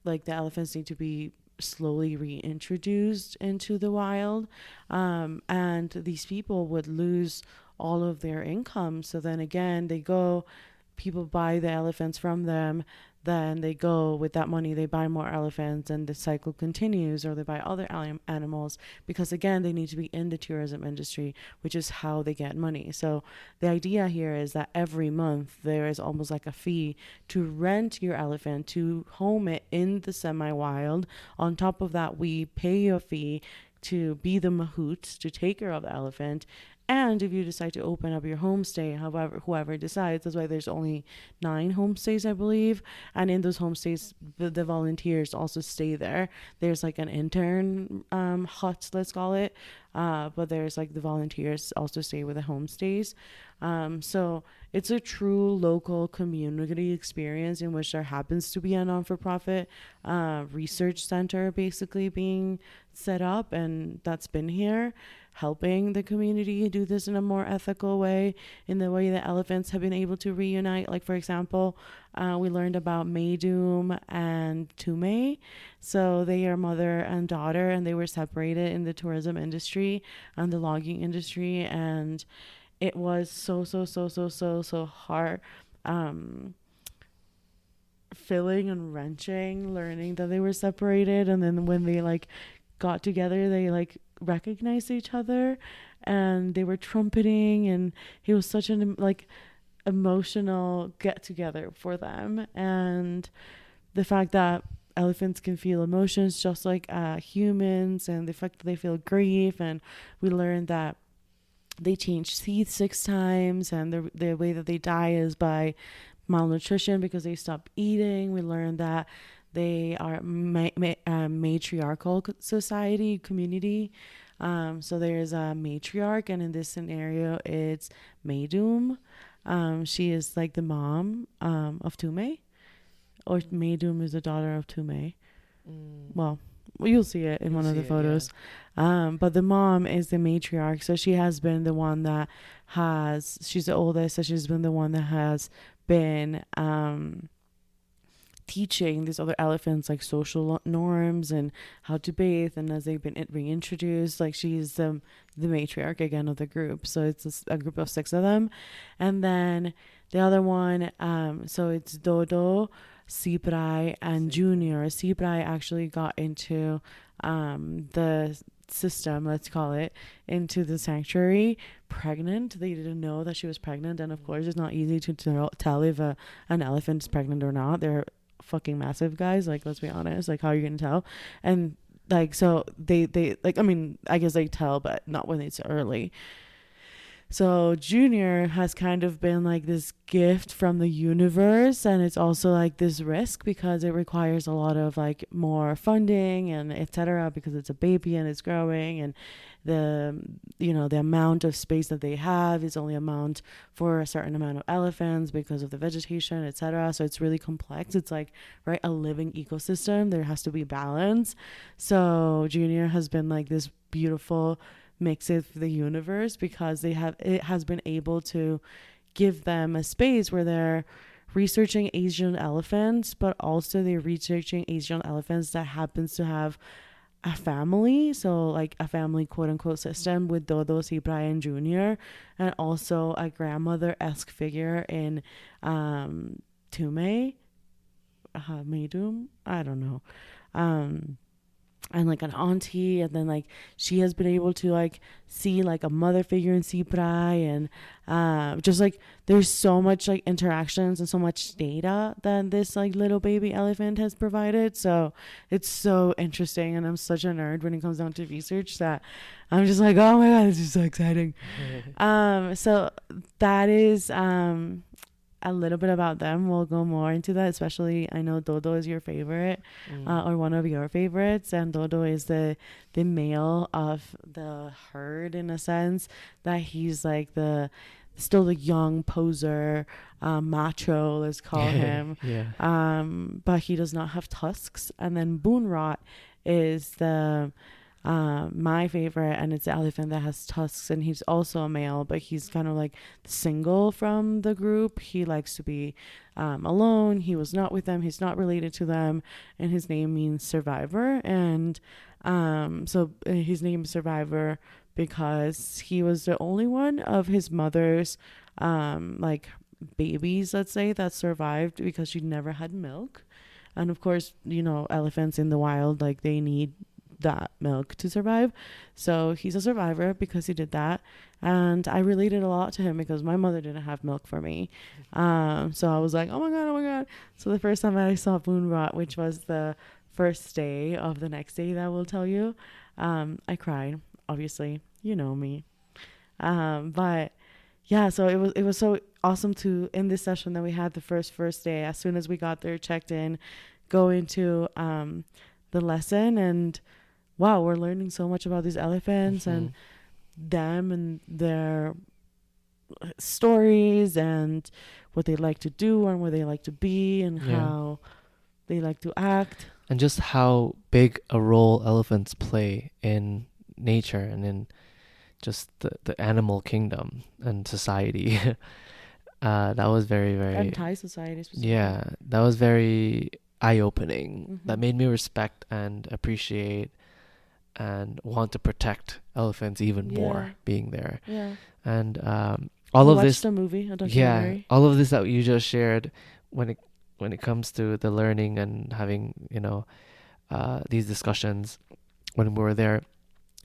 like the elephants need to be slowly reintroduced into the wild, and these people would lose all of their income. So then again, people buy the elephants from them, then they go with that money, they buy more elephants, and the cycle continues, or they buy other animals, because again, they need to be in the tourism industry, which is how they get money. So the idea here is that every month there is almost like a fee to rent your elephant, to home it in the semi-wild. On top of that, we pay you a fee to be the mahout, to take care of the elephant. And if you decide to open up your homestay, whoever decides, that's why there's only 9 homestays, I believe. And in those homestays, the volunteers also stay there. There's like an intern hut, let's call it. But there's like the volunteers also stay with the homestays. So it's a true local community experience in which there happens to be a non-for-profit research center basically being set up, and that's been here. helping the community do this in a more ethical way, in the way that elephants have been able to reunite. Like, for example, we learned about Mae Chaem and Tume. So they are mother and daughter, and they were separated in the tourism industry and the logging industry. And it was so hard, filling and wrenching, learning that they were separated. And then when they like got together, they like recognized each other, and they were trumpeting, and it was such an like emotional get together for them. And the fact that elephants can feel emotions just like humans, and the fact that they feel grief. And we learned that they change teeth 6 times, and the way that they die is by malnutrition because they stop eating. We learned that they are matriarchal society community. So there's a matriarch, and in this scenario it's Mae Chaem. She is like the mom of Tume, or Mae Chaem is the daughter of Tume. Well, you'll see it in one of the photos. Yeah. But the mom is the matriarch, so she has been the one that she's the oldest, so she's been the one that has been teaching these other elephants like social norms and how to bathe. And as they've been reintroduced, like she's the matriarch again of the group. So it's a group of 6 of them. And then the other one, so it's Dodo, Siprai, and Junior. Siprai actually got into the system, let's call it, into the sanctuary pregnant. They didn't know that she was pregnant, and of course it's not easy to tell if an elephant is pregnant or not. They're fucking massive, guys, like, let's be honest. Like, how are you gonna tell? And like, so they like, I mean, I guess they tell, but not when it's early. So Junior has kind of been like this gift from the universe, and it's also like this risk because it requires a lot of like more funding and etc., because it's a baby and it's growing, and the amount of space that they have is only amount for a certain amount of elephants because of the vegetation, etc. So it's really complex. It's like, right, a living ecosystem. There has to be balance. So Junior has been like this beautiful mix of the universe, because it has been able to give them a space where they're researching Asian elephants, but also they're researching Asian elephants that happens to have a family, so like a family quote unquote system with Dodo, Siprai, and Junior, and also a grandmother-esque figure in Tume, Mae Chaem, I don't know, and like an auntie. And then like she has been able to like see like a mother figure in Siprai, and just like there's so much like interactions and so much data that this like little baby elephant has provided. So it's so interesting, and I'm such a nerd when it comes down to research that I'm just like, oh my god, this is so exciting. So that is a little bit about them. We'll go more into that, especially I know Dodo is your favorite, or one of your favorites, and Dodo is the male of the herd, in a sense that he's like still the young poser, macho, let's call him. But he does not have tusks. And then BoonRott is my favorite, and it's the elephant that has tusks, and he's also a male, but he's kind of like single from the group. He likes to be alone. He was not with them, he's not related to them, and his name means survivor. And so his name is Survivor because he was the only one of his mother's like babies, let's say, that survived because she never had milk. And of course, elephants in the wild, like, they need that milk to survive. So he's a survivor because he did that, and I related a lot to him because my mother didn't have milk for me. So I was like, oh my god. So the first time I saw BoonRott, which was the first day of the next day that we'll tell you, I cried, obviously, you know me. But yeah, so it was so awesome to, in this session that we had the first day, as soon as we got there, checked in, go into the lesson, and wow, we're learning so much about these elephants and them and their stories and what they like to do and where they like to be and how they like to act. And just how big a role elephants play in nature and in just the animal kingdom and society. That was very, very, And Thai society specifically. yeah, that was very eye-opening. That Mhm. made me respect and appreciate and want to protect elephants even Yeah. more being there. Yeah. And all You of watched this, a movie, a yeah, documentary. all of this that you just shared, when it comes to the learning and having, these discussions when we were there,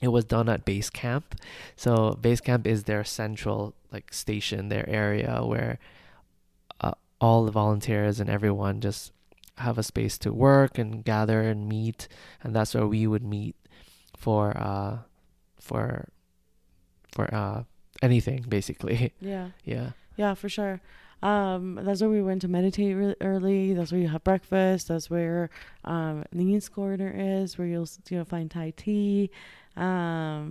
it was done at base camp. So base camp is their central like station, their area where all the volunteers and everyone just have a space to work and gather and meet, and that's where we would meet for for anything basically. Yeah. Yeah. Yeah, for sure. That's where we went to meditate really early. That's where you have breakfast. That's where Ning's corner is, where you'll find Thai tea. Yeah,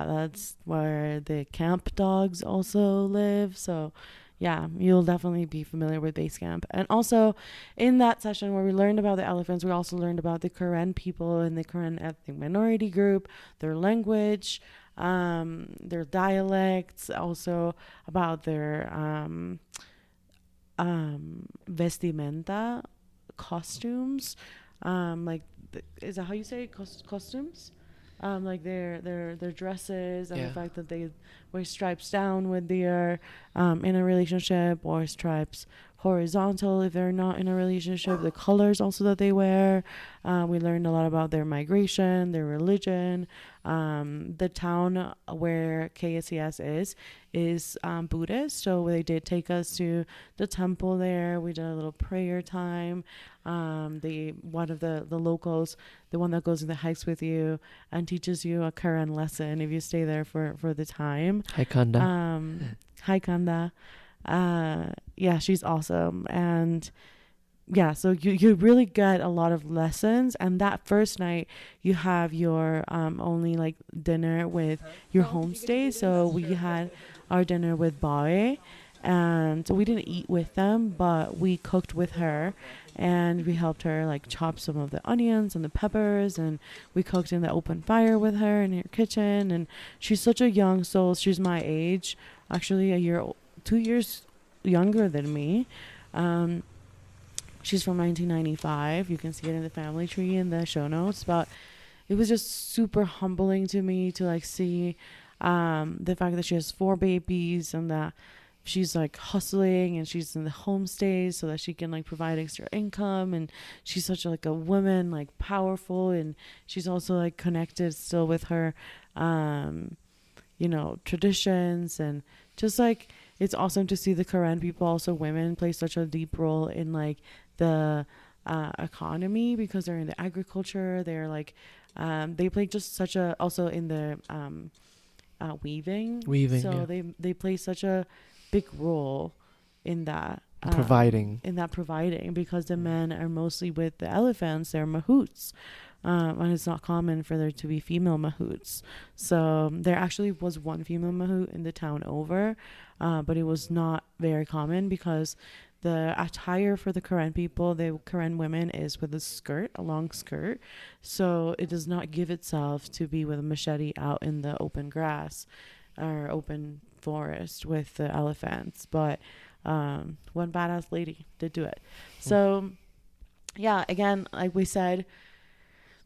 that's where the camp dogs also live. So, yeah, you'll definitely be familiar with base camp. And also, in that session where we learned about the elephants, we also learned about the Karen people and the Karen ethnic minority group, their language, their dialects, also about their vestimenta, costumes, like is that how you say it? Costumes? Like their dresses and the fact that they wear stripes down when they are in a relationship, or stripes horizontal if they're not in a relationship. The colors also that they wear. We learned a lot about their migration, their religion. The town where KSES is Buddhist, so they did take us to the temple there. We did a little prayer time. One of the locals, the one that goes in the hikes with you and teaches you a Karen lesson if you stay there for the time. Hi Kanda. Hi Kanda. Yeah, she's awesome. And yeah, so you really get a lot of lessons. And that first night you have your only like dinner with your homestay. So we had our dinner with Bae, and we didn't eat with them, but we cooked with her, and we helped her like chop some of the onions and the peppers, and we cooked in the open fire with her in her kitchen. And she's such a young soul. She's my age, actually 2 years younger than me. She's from 1995. You can see it in the family tree in the show notes. But it was just super humbling to me to like see the fact that she has 4 babies, and that she's like hustling, and she's in the homestays so that she can like provide extra income. And she's such like a woman, like powerful, and she's also like connected still with her traditions. And just like it's awesome to see the Karen people, also women, play such a deep role in like the economy, because they're in the agriculture. They're like they play just such a, also in the weaving, so Yeah. they play such a big role in that Providing. Because the men are mostly with the elephants. They're mahouts, and it's not common for there to be female mahouts. So there actually was one female mahout in the town over, but it was not very common, because the attire for the Karen people, the Karen women, is with a long skirt. So it does not give itself to be with a machete out in the open grass or open forest with the elephants. But one badass lady did do it. So yeah, again, like we said,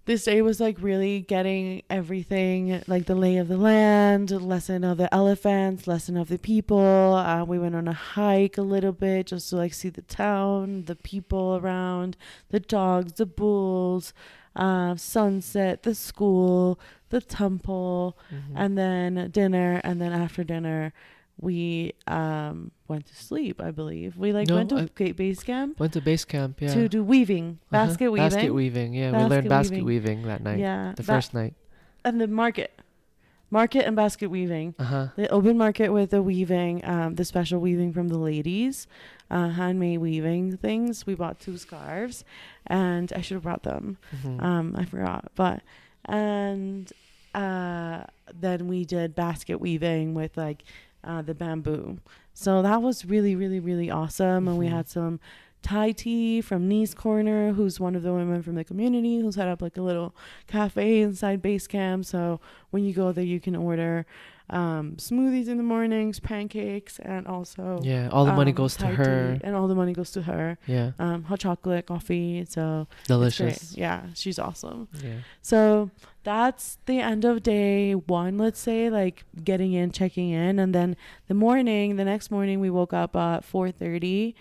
this day was like really getting everything, like the lay of the land, lesson of the elephants, lesson of the people. We went on a hike a little bit just to like see the town, the people around, the dogs, the bulls, sunset, the school, the temple, and then dinner. And then after dinner, we went to sleep, I believe. We went to base camp. Went to base camp, yeah. To do weaving, basket weaving. Basket weaving, yeah. We learned basket weaving that night. Yeah. The first night. And the market and basket weaving. The open market with the weaving, the special weaving from the ladies, handmade weaving things. We bought 2 scarves, and I should have brought them. I forgot. But, and then we did basket weaving with like the bamboo. So that was really, really, really awesome. And we had some Thai tea from Nee's Corner, who's one of the women from the community who set up like a little cafe inside base camp. So when you go there, you can order smoothies in the mornings, pancakes, and also all the money goes to Thai her. tea, and all the money goes to her. Hot chocolate, coffee. So Delicious. Yeah, she's awesome. Yeah. So that's the end of day 1, let's say, like getting in, checking in. And then the next morning we woke up at 4:30,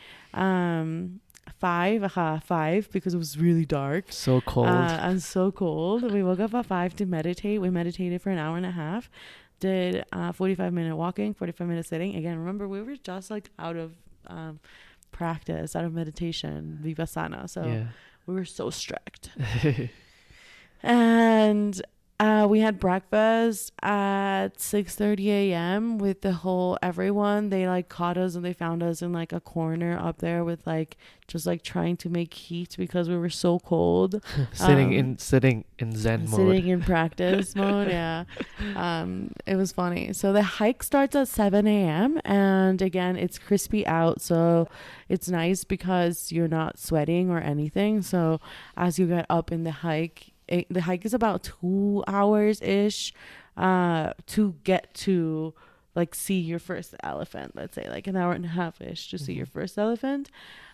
5 because it was really dark. So cold. And so cold. We woke up at 5 to meditate. We meditated for an hour and a half. Did 45-minute walking, 45-minute sitting. Again, remember, we were just like out of practice, out of meditation, Vipassana. So we were so strict. And we had breakfast at 6:30 a.m. with the whole everyone. They like caught us and they found us in like a corner up there with like just like trying to make heat because we were so cold. sitting in Zen mode. Sitting in practice mode. Yeah. It was funny. So the hike starts at 7 a.m. and again, it's crispy out. So it's nice because you're not sweating or anything. So as you get up in the hike, the hike is about 2 hours ish to get to like see your first elephant, let's say like an hour and a half ish to see your first elephant.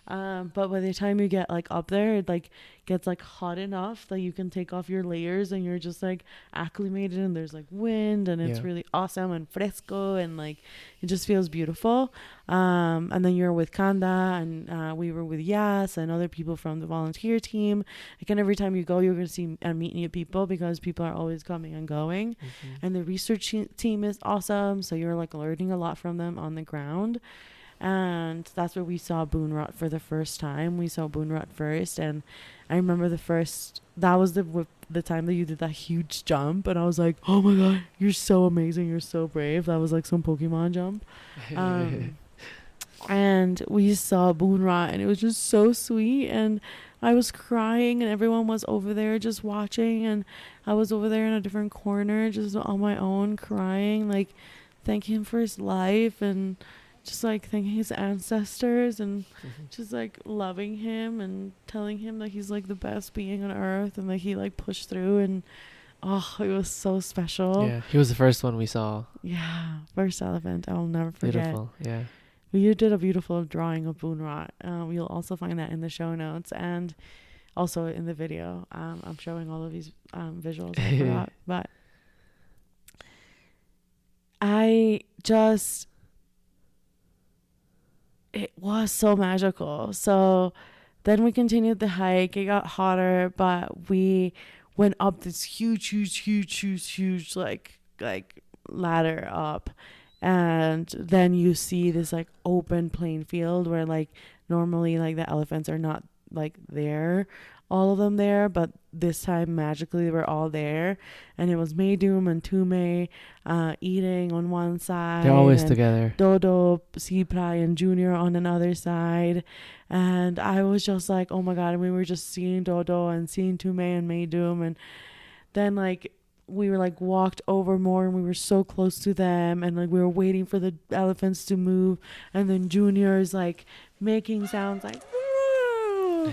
But by the time you get like up there, it like gets like hot enough that you can take off your layers and you're just like acclimated, and there's like wind and it's really awesome and fresco, and like it just feels beautiful. And then you're with Kanda, and we were with Yas and other people from the volunteer team. Again, every time you go, you're going to see and meet new people because people are always coming and going. And the research team is awesome, so you're like learning a lot from them on the ground. And that's where we saw BoonRott for the first time. We saw BoonRott first, and I remember that was the time that you did that huge jump, and I was like, oh my god, you're so amazing, you're so brave. That was like some Pokemon jump. And we saw BoonRott, and it was just so sweet, and I was crying, and everyone was over there just watching, and I was over there in a different corner just on my own crying, like thanking him for his life and just like thanking his ancestors and just like loving him and telling him that he's like the best being on earth, and like he like pushed through, and it was so special. Yeah, he was the first one we saw. Yeah, first elephant. I'll never forget. Beautiful. Yeah. You did a beautiful drawing of BoonRott. You'll also find that in the show notes and also in the video. I'm showing all of these visuals I forgot, but it was so magical. So then we continued the hike. It got hotter, but we went up this huge like ladder up, and then you see this like open plain field where like normally like the elephants are not like there, all of them there, but this time magically they were all there, and it was Mae Chaem and Tume eating on one side. They're always together. Dodo, Siprai, and Junior on another side, and I was just like, oh my god! And we were just seeing Dodo and seeing Tume and Mae Chaem, and then like we were like walked over more, and we were so close to them, and like we were waiting for the elephants to move, and then Junior is like making sounds like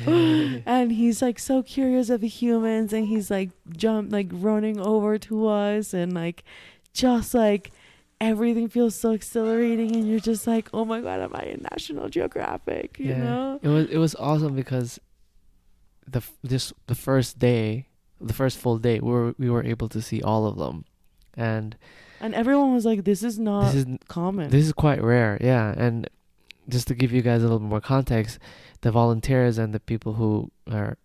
and he's like so curious of the humans, and he's like running over to us, and like just like everything feels so exhilarating, and you're just like, oh my god, am I in National Geographic? You know, it was awesome because the first full day we were able to see all of them, and everyone was like, this is common, this is quite rare. Yeah. And just to give you guys a little bit more context, the volunteers and the people who are,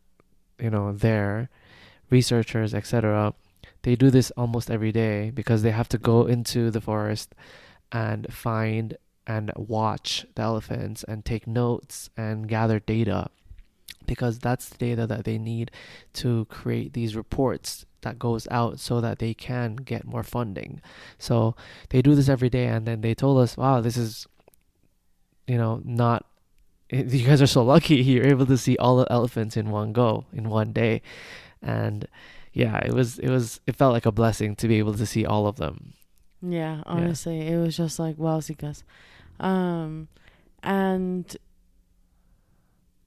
there, researchers, etc., they do this almost every day because they have to go into the forest and find and watch the elephants and take notes and gather data, because that's the data that they need to create these reports that goes out so that they can get more funding. So they do this every day, and then they told us, wow, this is you guys are so lucky you're able to see all the elephants in one day. And yeah, it felt like a blessing to be able to see all of them. Yeah, honestly, it was just like, wow, Sikas. And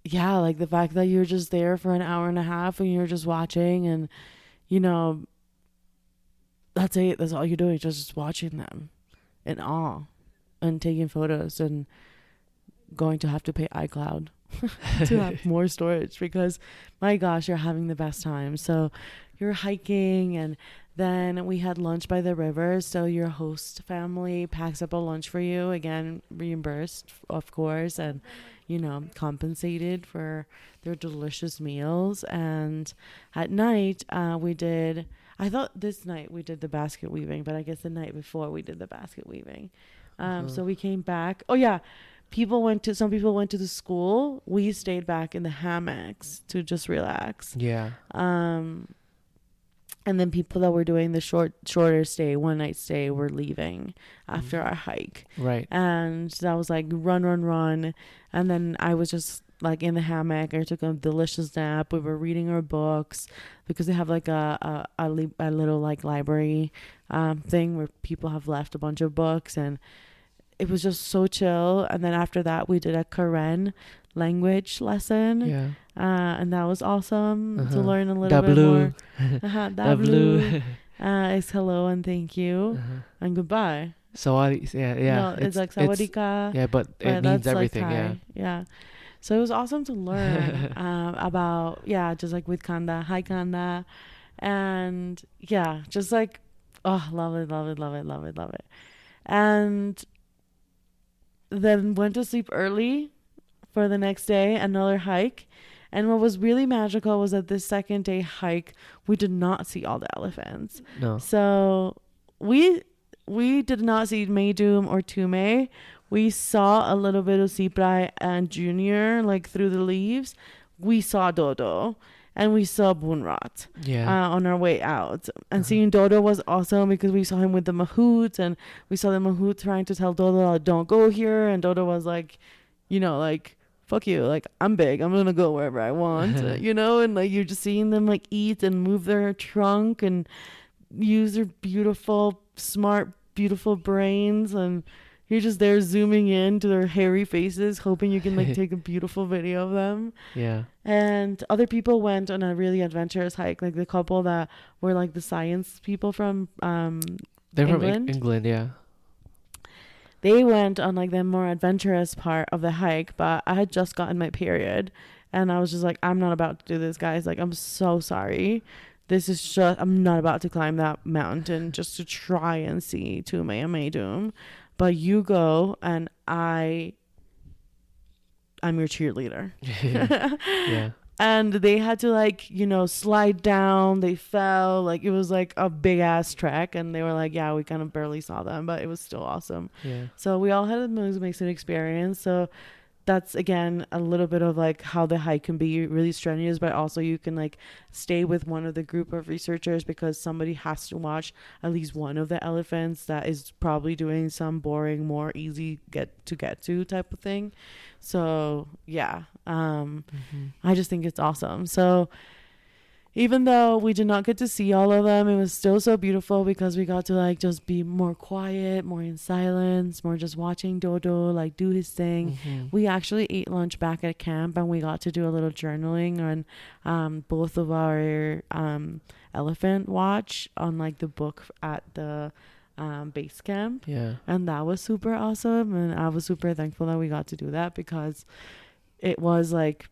yeah, like the fact that you're just there for an hour and a half and you're just watching, and that's it. That's all you're doing, just watching them in awe and taking photos and going to have to pay iCloud to have more storage because my gosh, you're having the best time. So you're hiking, and then we had lunch by the river. So your host family packs up a lunch for you, again reimbursed of course, and compensated for their delicious meals. And at night I thought this night we did the basket weaving, but I guess the night before we did the basket weaving. So we came back. Oh yeah, some people went to the school. We stayed back in the hammocks to just relax. Yeah. And then people that were doing the shorter stay, one night stay, were leaving after our hike. Right. And that was like run. And then I was just like in the hammock. I took a delicious nap. We were reading our books because they have like a little like library thing where people have left a bunch of books, and it was just so chill. And then after that, we did a Karen language lesson. Yeah. And that was awesome to learn a little bit more. Dablu. It's hello and thank you and goodbye. Sawadi, yeah. No, it's like sawadika. Yeah, but it means everything. Like yeah. So it was awesome to learn about just like with Kanda, hi Kanda, and just like love it. And then went to sleep early for the next day, another hike. And what was really magical was that this second day hike, we did not see all the elephants. No. So we did not see Mae Chaem or Tume. We saw a little bit of Siprai and Junior, like through the leaves. We saw Dodo and we saw BoonRott on our way out. And seeing Dodo was awesome because we saw him with the mahouts, and we saw the mahout trying to tell Dodo, don't go here. And Dodo was like, like, fuck you, like, I'm big, I'm gonna go wherever I want. And like you're just seeing them like eat and move their trunk and use their beautiful, smart, beautiful brains, and you're just there zooming in to their hairy faces, hoping you can like take a beautiful video of them. Yeah. And other people went on a really adventurous hike, like the couple that were like the science people from they're England. From England, yeah. They went on like the more adventurous part of the hike, but I had just gotten my period, and I was just like, I'm not about to do this, guys. Like, I'm so sorry. I'm not about to climb that mountain just to try and see Tume and Mae Chaem. But you go, and I'm your cheerleader. Yeah. And they had to like, slide down. They fell. Like, it was like a big ass trek. And they were like, yeah, we kind of barely saw them, but it was still awesome. Yeah. So we all had a mixed experience. So that's, again, a little bit of like how the hike can be really strenuous, but also you can like stay with one of the group of researchers because somebody has to watch at least one of the elephants that is probably doing some boring, more easy get to type of thing. So I just think it's awesome. So even though we did not get to see all of them, it was still so beautiful because we got to like just be more quiet, more in silence, more just watching Dodo like do his thing. We actually ate lunch back at camp, and we got to do a little journaling on both of our elephant watch on like the book at the base camp. Yeah. And that was super awesome, and I was super thankful that we got to do that because it was like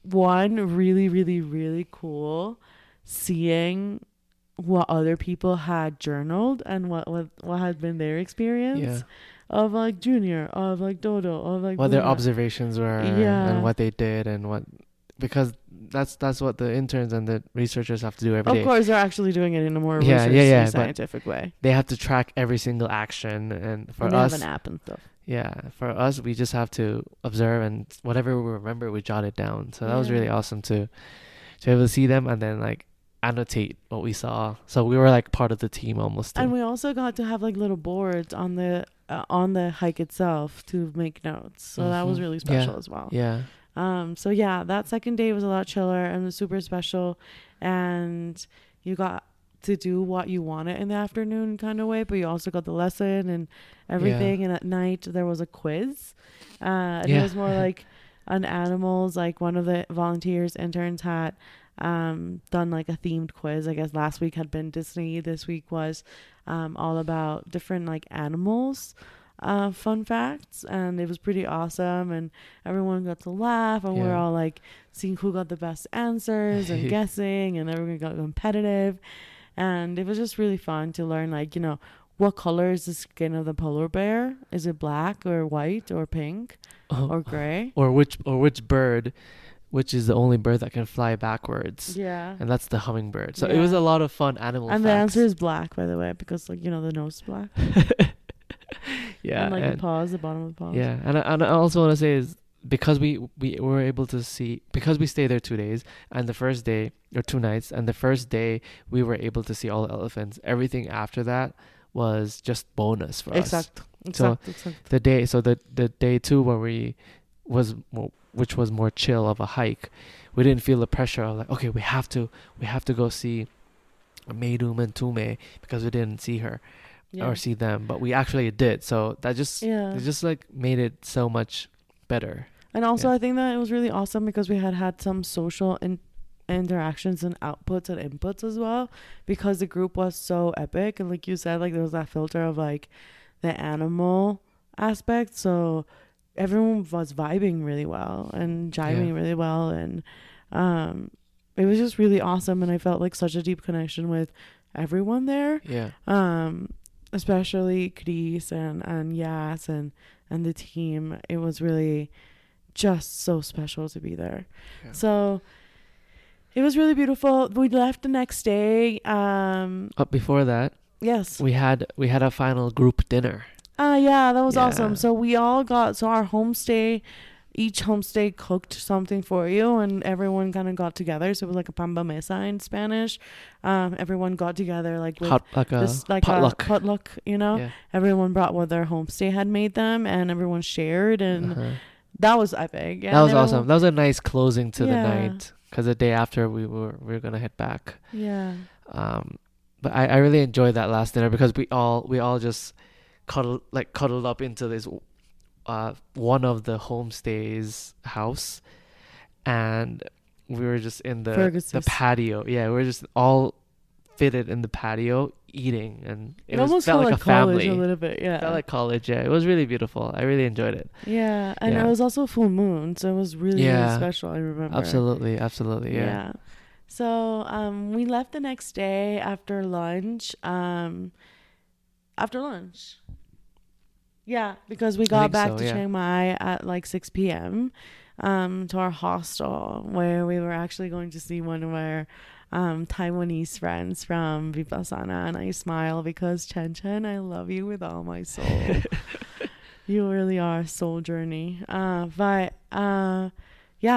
one really, really, really cool seeing what other people had journaled and what had been their experience of like Junior, of like Dodo, of like what their observations were, and what they did, and what, because that's what the interns and the researchers have to do every day. Of course, they're actually doing it in a more scientific way. They have to track every single action, and for and us, they have an app and stuff. Yeah, for us, we just have to observe, and whatever we remember, we jot it down. So that was really awesome to be able to see them and then like annotate what we saw. So we were like part of the team almost. And we also got to have like little boards on the hike itself to make notes. So that was really special as well. Yeah. So that second day was a lot chiller and was super special, and you got to do what you wanted in the afternoon kind of way, but you also got the lesson and everything. And at night there was a quiz, and it was more like on animals. Like one of the interns had done like a themed quiz. I guess last week had been Disney. This week was all about different like animals, fun facts, and it was pretty awesome. And everyone got to laugh, and we're all like seeing who got the best answers and guessing, and everyone got competitive. And it was just really fun to learn, like, what color is the skin of the polar bear? Is it black or white or pink or gray? Or which bird, which is the only bird that can fly backwards? Yeah. And that's the hummingbird. So it was a lot of fun animal facts. And the answer is black, by the way, because, like, the nose is black. Yeah. And, like, the paws, the bottom of the paws. Yeah. And I also want to say is, because we were able to see, because we stayed there 2 days, and the first day, or 2 nights, and the first day we were able to see all the elephants. Everything after that was just bonus for us. So the day 2 where which was more chill of a hike, we didn't feel the pressure of like, okay, we have to go see Mae Chaem and Tume because we didn't see her or see them, but we actually did. So that it just like made it so much better. And also, I think that it was really awesome because we had some social interactions and outputs and inputs as well, because the group was so epic. And like you said, like there was that filter of like the animal aspect. So everyone was vibing really well and jiving really well. And it was just really awesome. And I felt like such a deep connection with everyone there. Yeah. Especially Chris and Yas and the team. It was really just so special to be there. Yeah. So it was really beautiful. We left the next day. But before that, yes, we had a final group dinner. Yeah, that was awesome. So we all got, our homestay, each homestay cooked something for you, and everyone kind of got together. So it was like a pamba mesa in Spanish. Everyone got together like with potluck. A potluck, Everyone brought what their homestay had made them, and everyone shared, and that was epic. Yeah, that was awesome. That was a nice closing to the night, because the day after we were gonna head back. Yeah. But I really enjoyed that last dinner because we all just cuddled up into this one of the homestays house, and we were just in the patio. Yeah, we were just all fitted in the patio eating, and it almost felt like a family a little bit. Yeah, it felt like college. Yeah, it was really beautiful. I really enjoyed it. Yeah, and it was also full moon, so it was really special. I remember. Absolutely. Yeah. So we left the next day after lunch. Yeah, because we got back to Chiang Mai at like 6 p.m. To our hostel, where we were actually going to see one of our Taiwanese friends from Vipassana. And I smile because Chen, I love you with all my soul. You really are a soul journey. Yeah,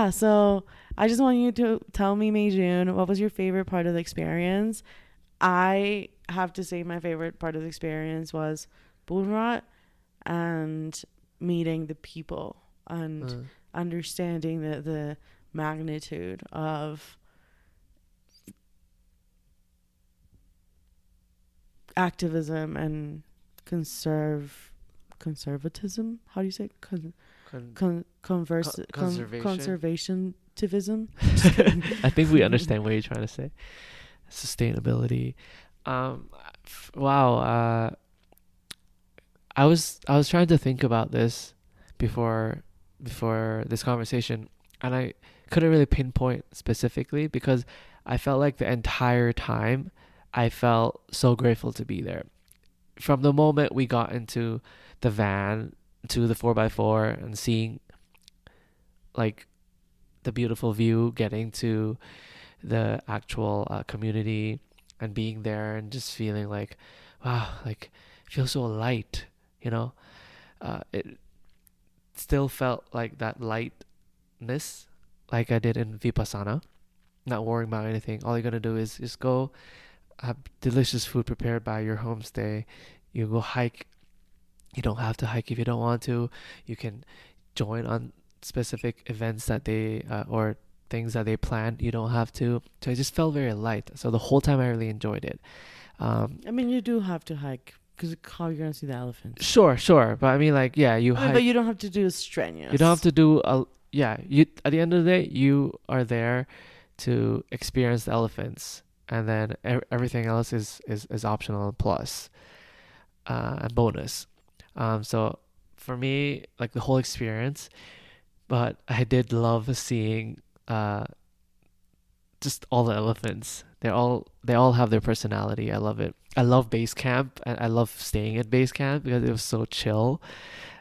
so I just want you to tell me, Mae Chaem, what was your favorite part of the experience? I have to say my favorite part of the experience was BoonRott and meeting the people and understanding the magnitude of activism and conservatism. How do you say conservativism? I think we understand what you're trying to say. Sustainability. Wow. I was trying to think about this before this conversation, and I couldn't really pinpoint specifically because I felt like the entire time I felt so grateful to be there. From the moment we got into the van to the 4x4 and seeing like the beautiful view, getting to the actual community and being there and just feeling like, wow, like it feels so light, it still felt like that lightness like I did in Vipassana, not worrying about anything. All you're going to do is just go have delicious food prepared by your homestay. You go hike. You don't have to hike if you don't want to. You can join on specific events that they or things that they planned. You don't have to. So it just felt very light. So the whole time I really enjoyed it. You do have to hike because how are you going to see the elephants? Sure. But I mean, like, yeah, you hike. But you don't have to do strenuous. You don't have to do you at the end of the day, you are there to experience the elephants, and then everything else is optional and plus and bonus. So for me, like the whole experience, but I did love seeing just all the elephants. They all have their personality. I love it. I love base camp, and I love staying at base camp because it was so chill.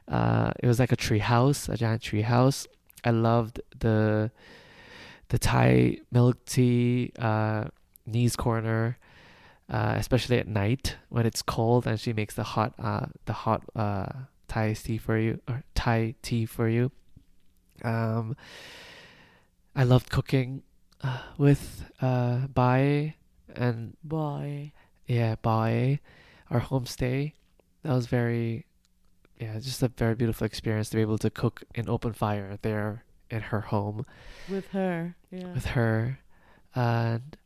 It was like a tree house, a giant tree house. I loved the Thai milk tea knees corner, especially at night when it's cold and she makes the hot Thai tea for you, or Thai tea for you. Um, I loved cooking with Bai and Boy. Bai, our homestay. That was just a very beautiful experience to be able to cook in open fire there in her home With her. Yeah. with her, and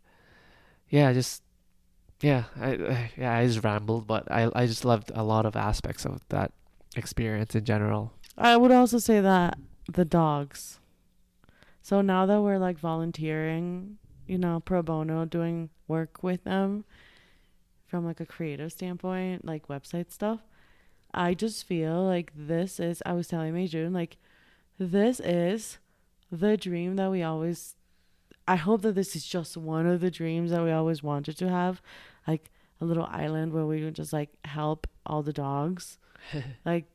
yeah, just I just rambled, but I just loved a lot of aspects of that experience in general. I would also say that the dogs. So now that we're like volunteering, pro bono, doing work with them from like a creative standpoint, like website stuff, I just feel like I was telling Mae June, like, this is the dream that I hope that this is just one of the dreams that we always wanted to have, like a little island where we would just like help all the dogs. Like,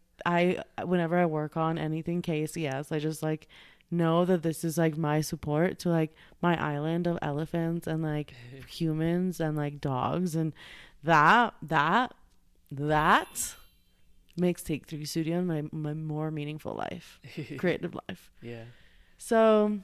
whenever I work on anything KSES, I just like know that this is like my support to like my island of elephants and like humans and like dogs, and that makes Take 3 Studio my more meaningful life, creative life. Yeah. So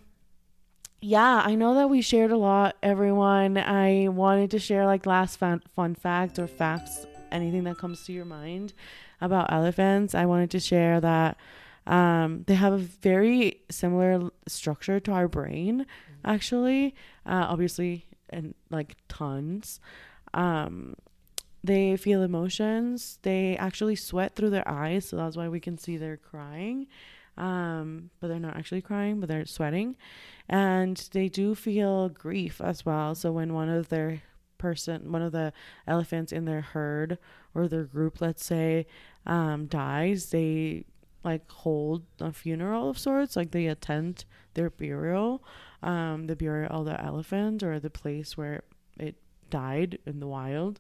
yeah, I know that we shared a lot, everyone. I wanted to share like last fun fact or facts, anything that comes to your mind about elephants. I wanted to share that they have a very similar structure to our brain, actually, obviously, and like tons. They feel emotions. They actually sweat through their eyes, so that's why we can see they're crying. But they're not actually crying, but they're sweating. And they do feel grief as well. So when one of the elephants in their herd or their group, let's say, dies, they like hold a funeral of sorts, like they attend their burial, the burial of the elephant or the place where it died in the wild.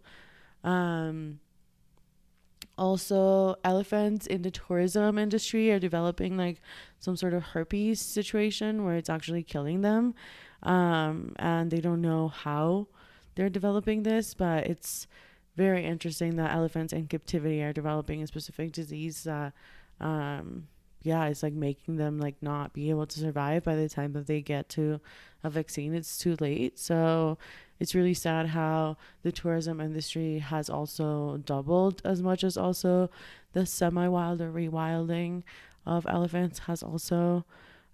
Also, elephants in the tourism industry are developing like some sort of herpes situation where it's actually killing them, and they don't know how they're developing this, but it's very interesting that elephants in captivity are developing a specific disease that it's like making them like not be able to survive by the time that they get to a vaccine. It's too late. So it's really sad how the tourism industry has also doubled, as much as also the semi-wild or rewilding of elephants has also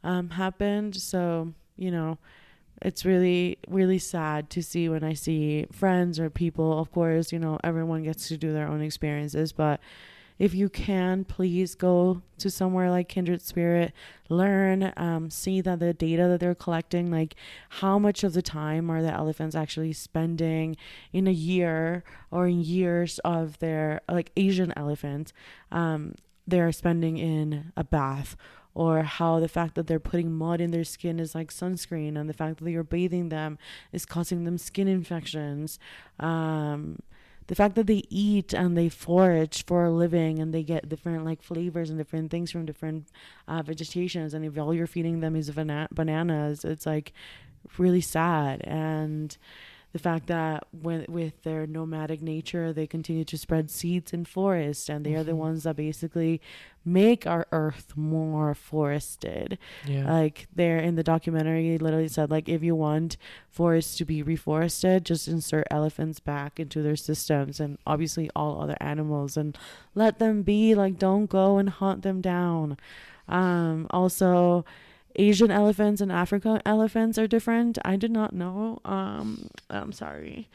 happened. So, it's really, really sad to see when I see friends or people. Of course, everyone gets to do their own experiences, but if you can, please go to somewhere like Kindred Spirit, learn, see that the data that they're collecting, like how much of the time are the elephants actually spending in a year or in years of their, like Asian elephants, they're spending in a bath, or how the fact that they're putting mud in their skin is like sunscreen, and the fact that you're bathing them is causing them skin infections. The fact that they eat and they forage for a living and they get different like flavors and different things from different vegetations, and if all you're feeding them is bananas, it's like really sad. And the fact that with their nomadic nature, they continue to spread seeds in forests, and they are the ones that basically make our earth more forested. Yeah. Like there in the documentary, literally said like, if you want forests to be reforested, just insert elephants back into their systems, and obviously all other animals, and let them be. Like, don't go and hunt them down. Also, Asian elephants and African elephants are different. I did not know. I'm sorry.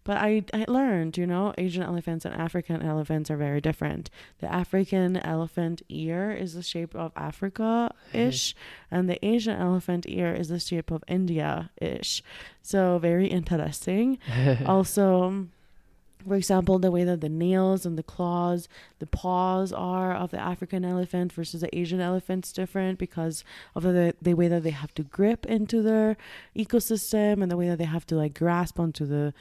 But I learned, Asian elephants and African elephants are very different. The African elephant ear is the shape of Africa-ish, and the Asian elephant ear is the shape of India-ish. So very interesting. Also, for example, the way that the nails and the claws, the paws are of the African elephant versus the Asian elephant's different because of the way that they have to grip into their ecosystem and the way that they have to like grasp onto the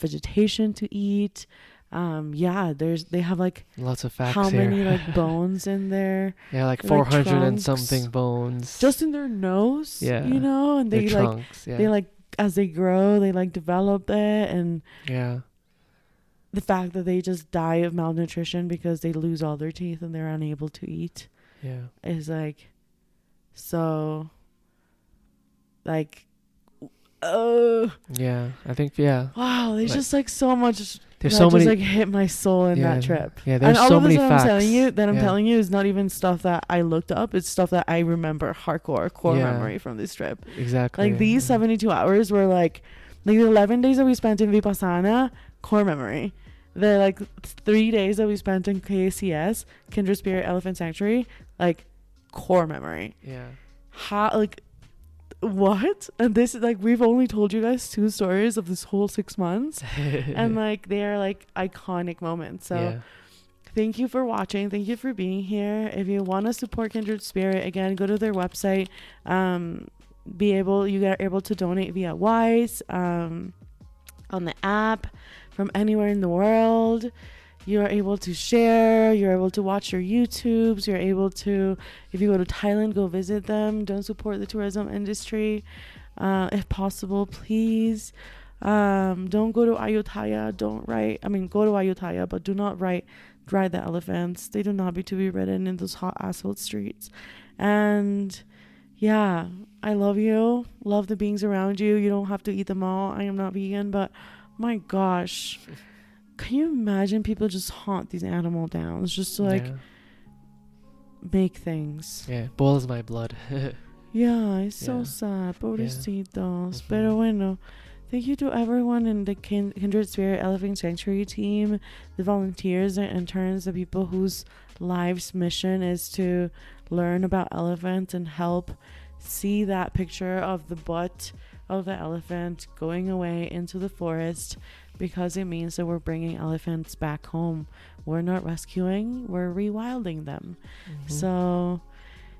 vegetation to eat. They have like lots of facts how here. many like bones in there. Yeah, like They're, 400 like, and something bones. Just in their nose, Yeah. And Their they trunks, they like as they grow, they like develop it, and yeah. the fact that they just die of malnutrition because they lose all their teeth and they're unable to eat is like so like yeah, I think wow, there's just like so much there's that so just many like hit my soul in that trip. Yeah, there's and all so of many this facts I'm telling you is not even stuff that I looked up. It's stuff that I remember core memory from this trip. Exactly. Like these 72 hours were like the 11 days that we spent in Vipassana, core memory. The like 3 days that we spent in KSES, Kindred Spirit Elephant Sanctuary, like core memory. Yeah. How like what? And this is like we've only told you guys 2 stories of this whole 6 months, and like they are like iconic moments. So thank you for watching. Thank you for being here. If you want to support Kindred Spirit, again, go to their website. You are able to donate via Wise on the app from anywhere in the world. You are able to share. You're able to watch your YouTubes. You're able to, if you go to Thailand, go visit them. Don't support the tourism industry. If possible, please. Don't go to Ayutthaya. Go to Ayutthaya, but do not ride the elephants. They do not need to be ridden in those hot asphalt streets. And yeah, I love you. Love the beings around you. You don't have to eat them all. I am not vegan, but my gosh. Can you imagine people just haunt these animal downs just to like make things? Yeah, boils my blood. Yeah, it's so sad. Pobrecitos. Pero bueno, thank you to everyone in the Kindred Spirit Elephant Sanctuary team, the volunteers and interns, the people whose life's mission is to learn about elephants and help see that picture of the butt of the elephant going away into the forest, because it means that we're bringing elephants back home. We're not rescuing, we're rewilding them. So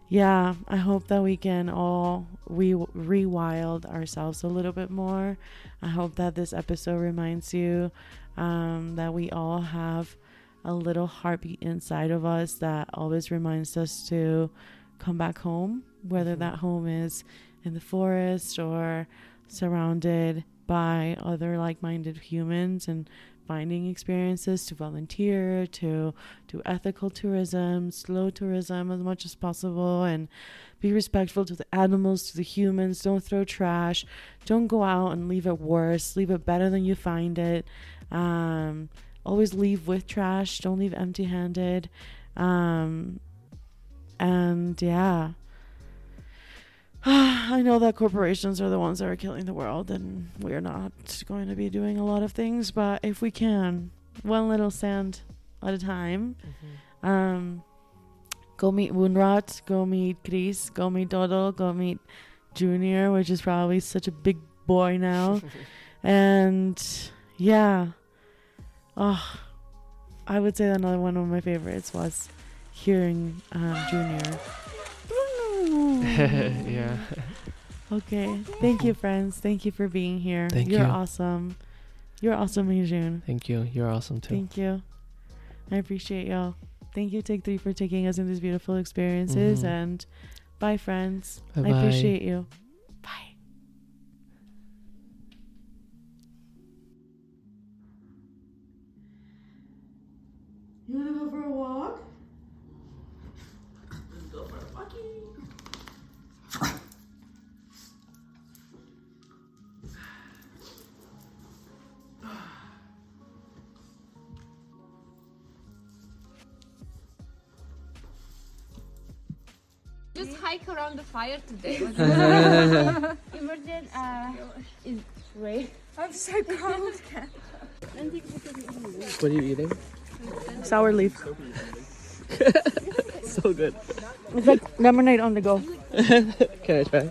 yeah, I hope that we can all rewild ourselves a little bit more. I hope that this episode reminds you that we all have a little heartbeat inside of us that always reminds us to come back home, whether that home is in the forest or surrounded by other like-minded humans, and finding experiences to volunteer, to do ethical tourism, slow tourism as much as possible, and be respectful to the animals, to the humans. Don't throw trash. Don't go out and leave it worse. Leave it better than you find it. Always leave with trash. Don't leave empty-handed. And yeah, I know that corporations are the ones that are killing the world, and we're not going to be doing a lot of things, but if we can, one little sand at a time. Go meet BoonRott, go meet Chris, go meet Dodo, go meet Junior, which is probably such a big boy now. And yeah, I would say that another one of my favorites was hearing Junior. Yeah. Okay. Thank you, friends. Thank you for being here. You're awesome. You're awesome, Mijun. Thank you. You're awesome too. Thank you. I appreciate y'all. Thank you, Take 3, for taking us in these beautiful experiences. And bye, friends. Bye-bye. I appreciate you. Bye. You want to go for a walk? Let's go for a walkie. Just hike around the fire today. Emergent is great. I'm so cold. What are you eating? Sour leaf. So good. It's like lemonade on the go. Can I try?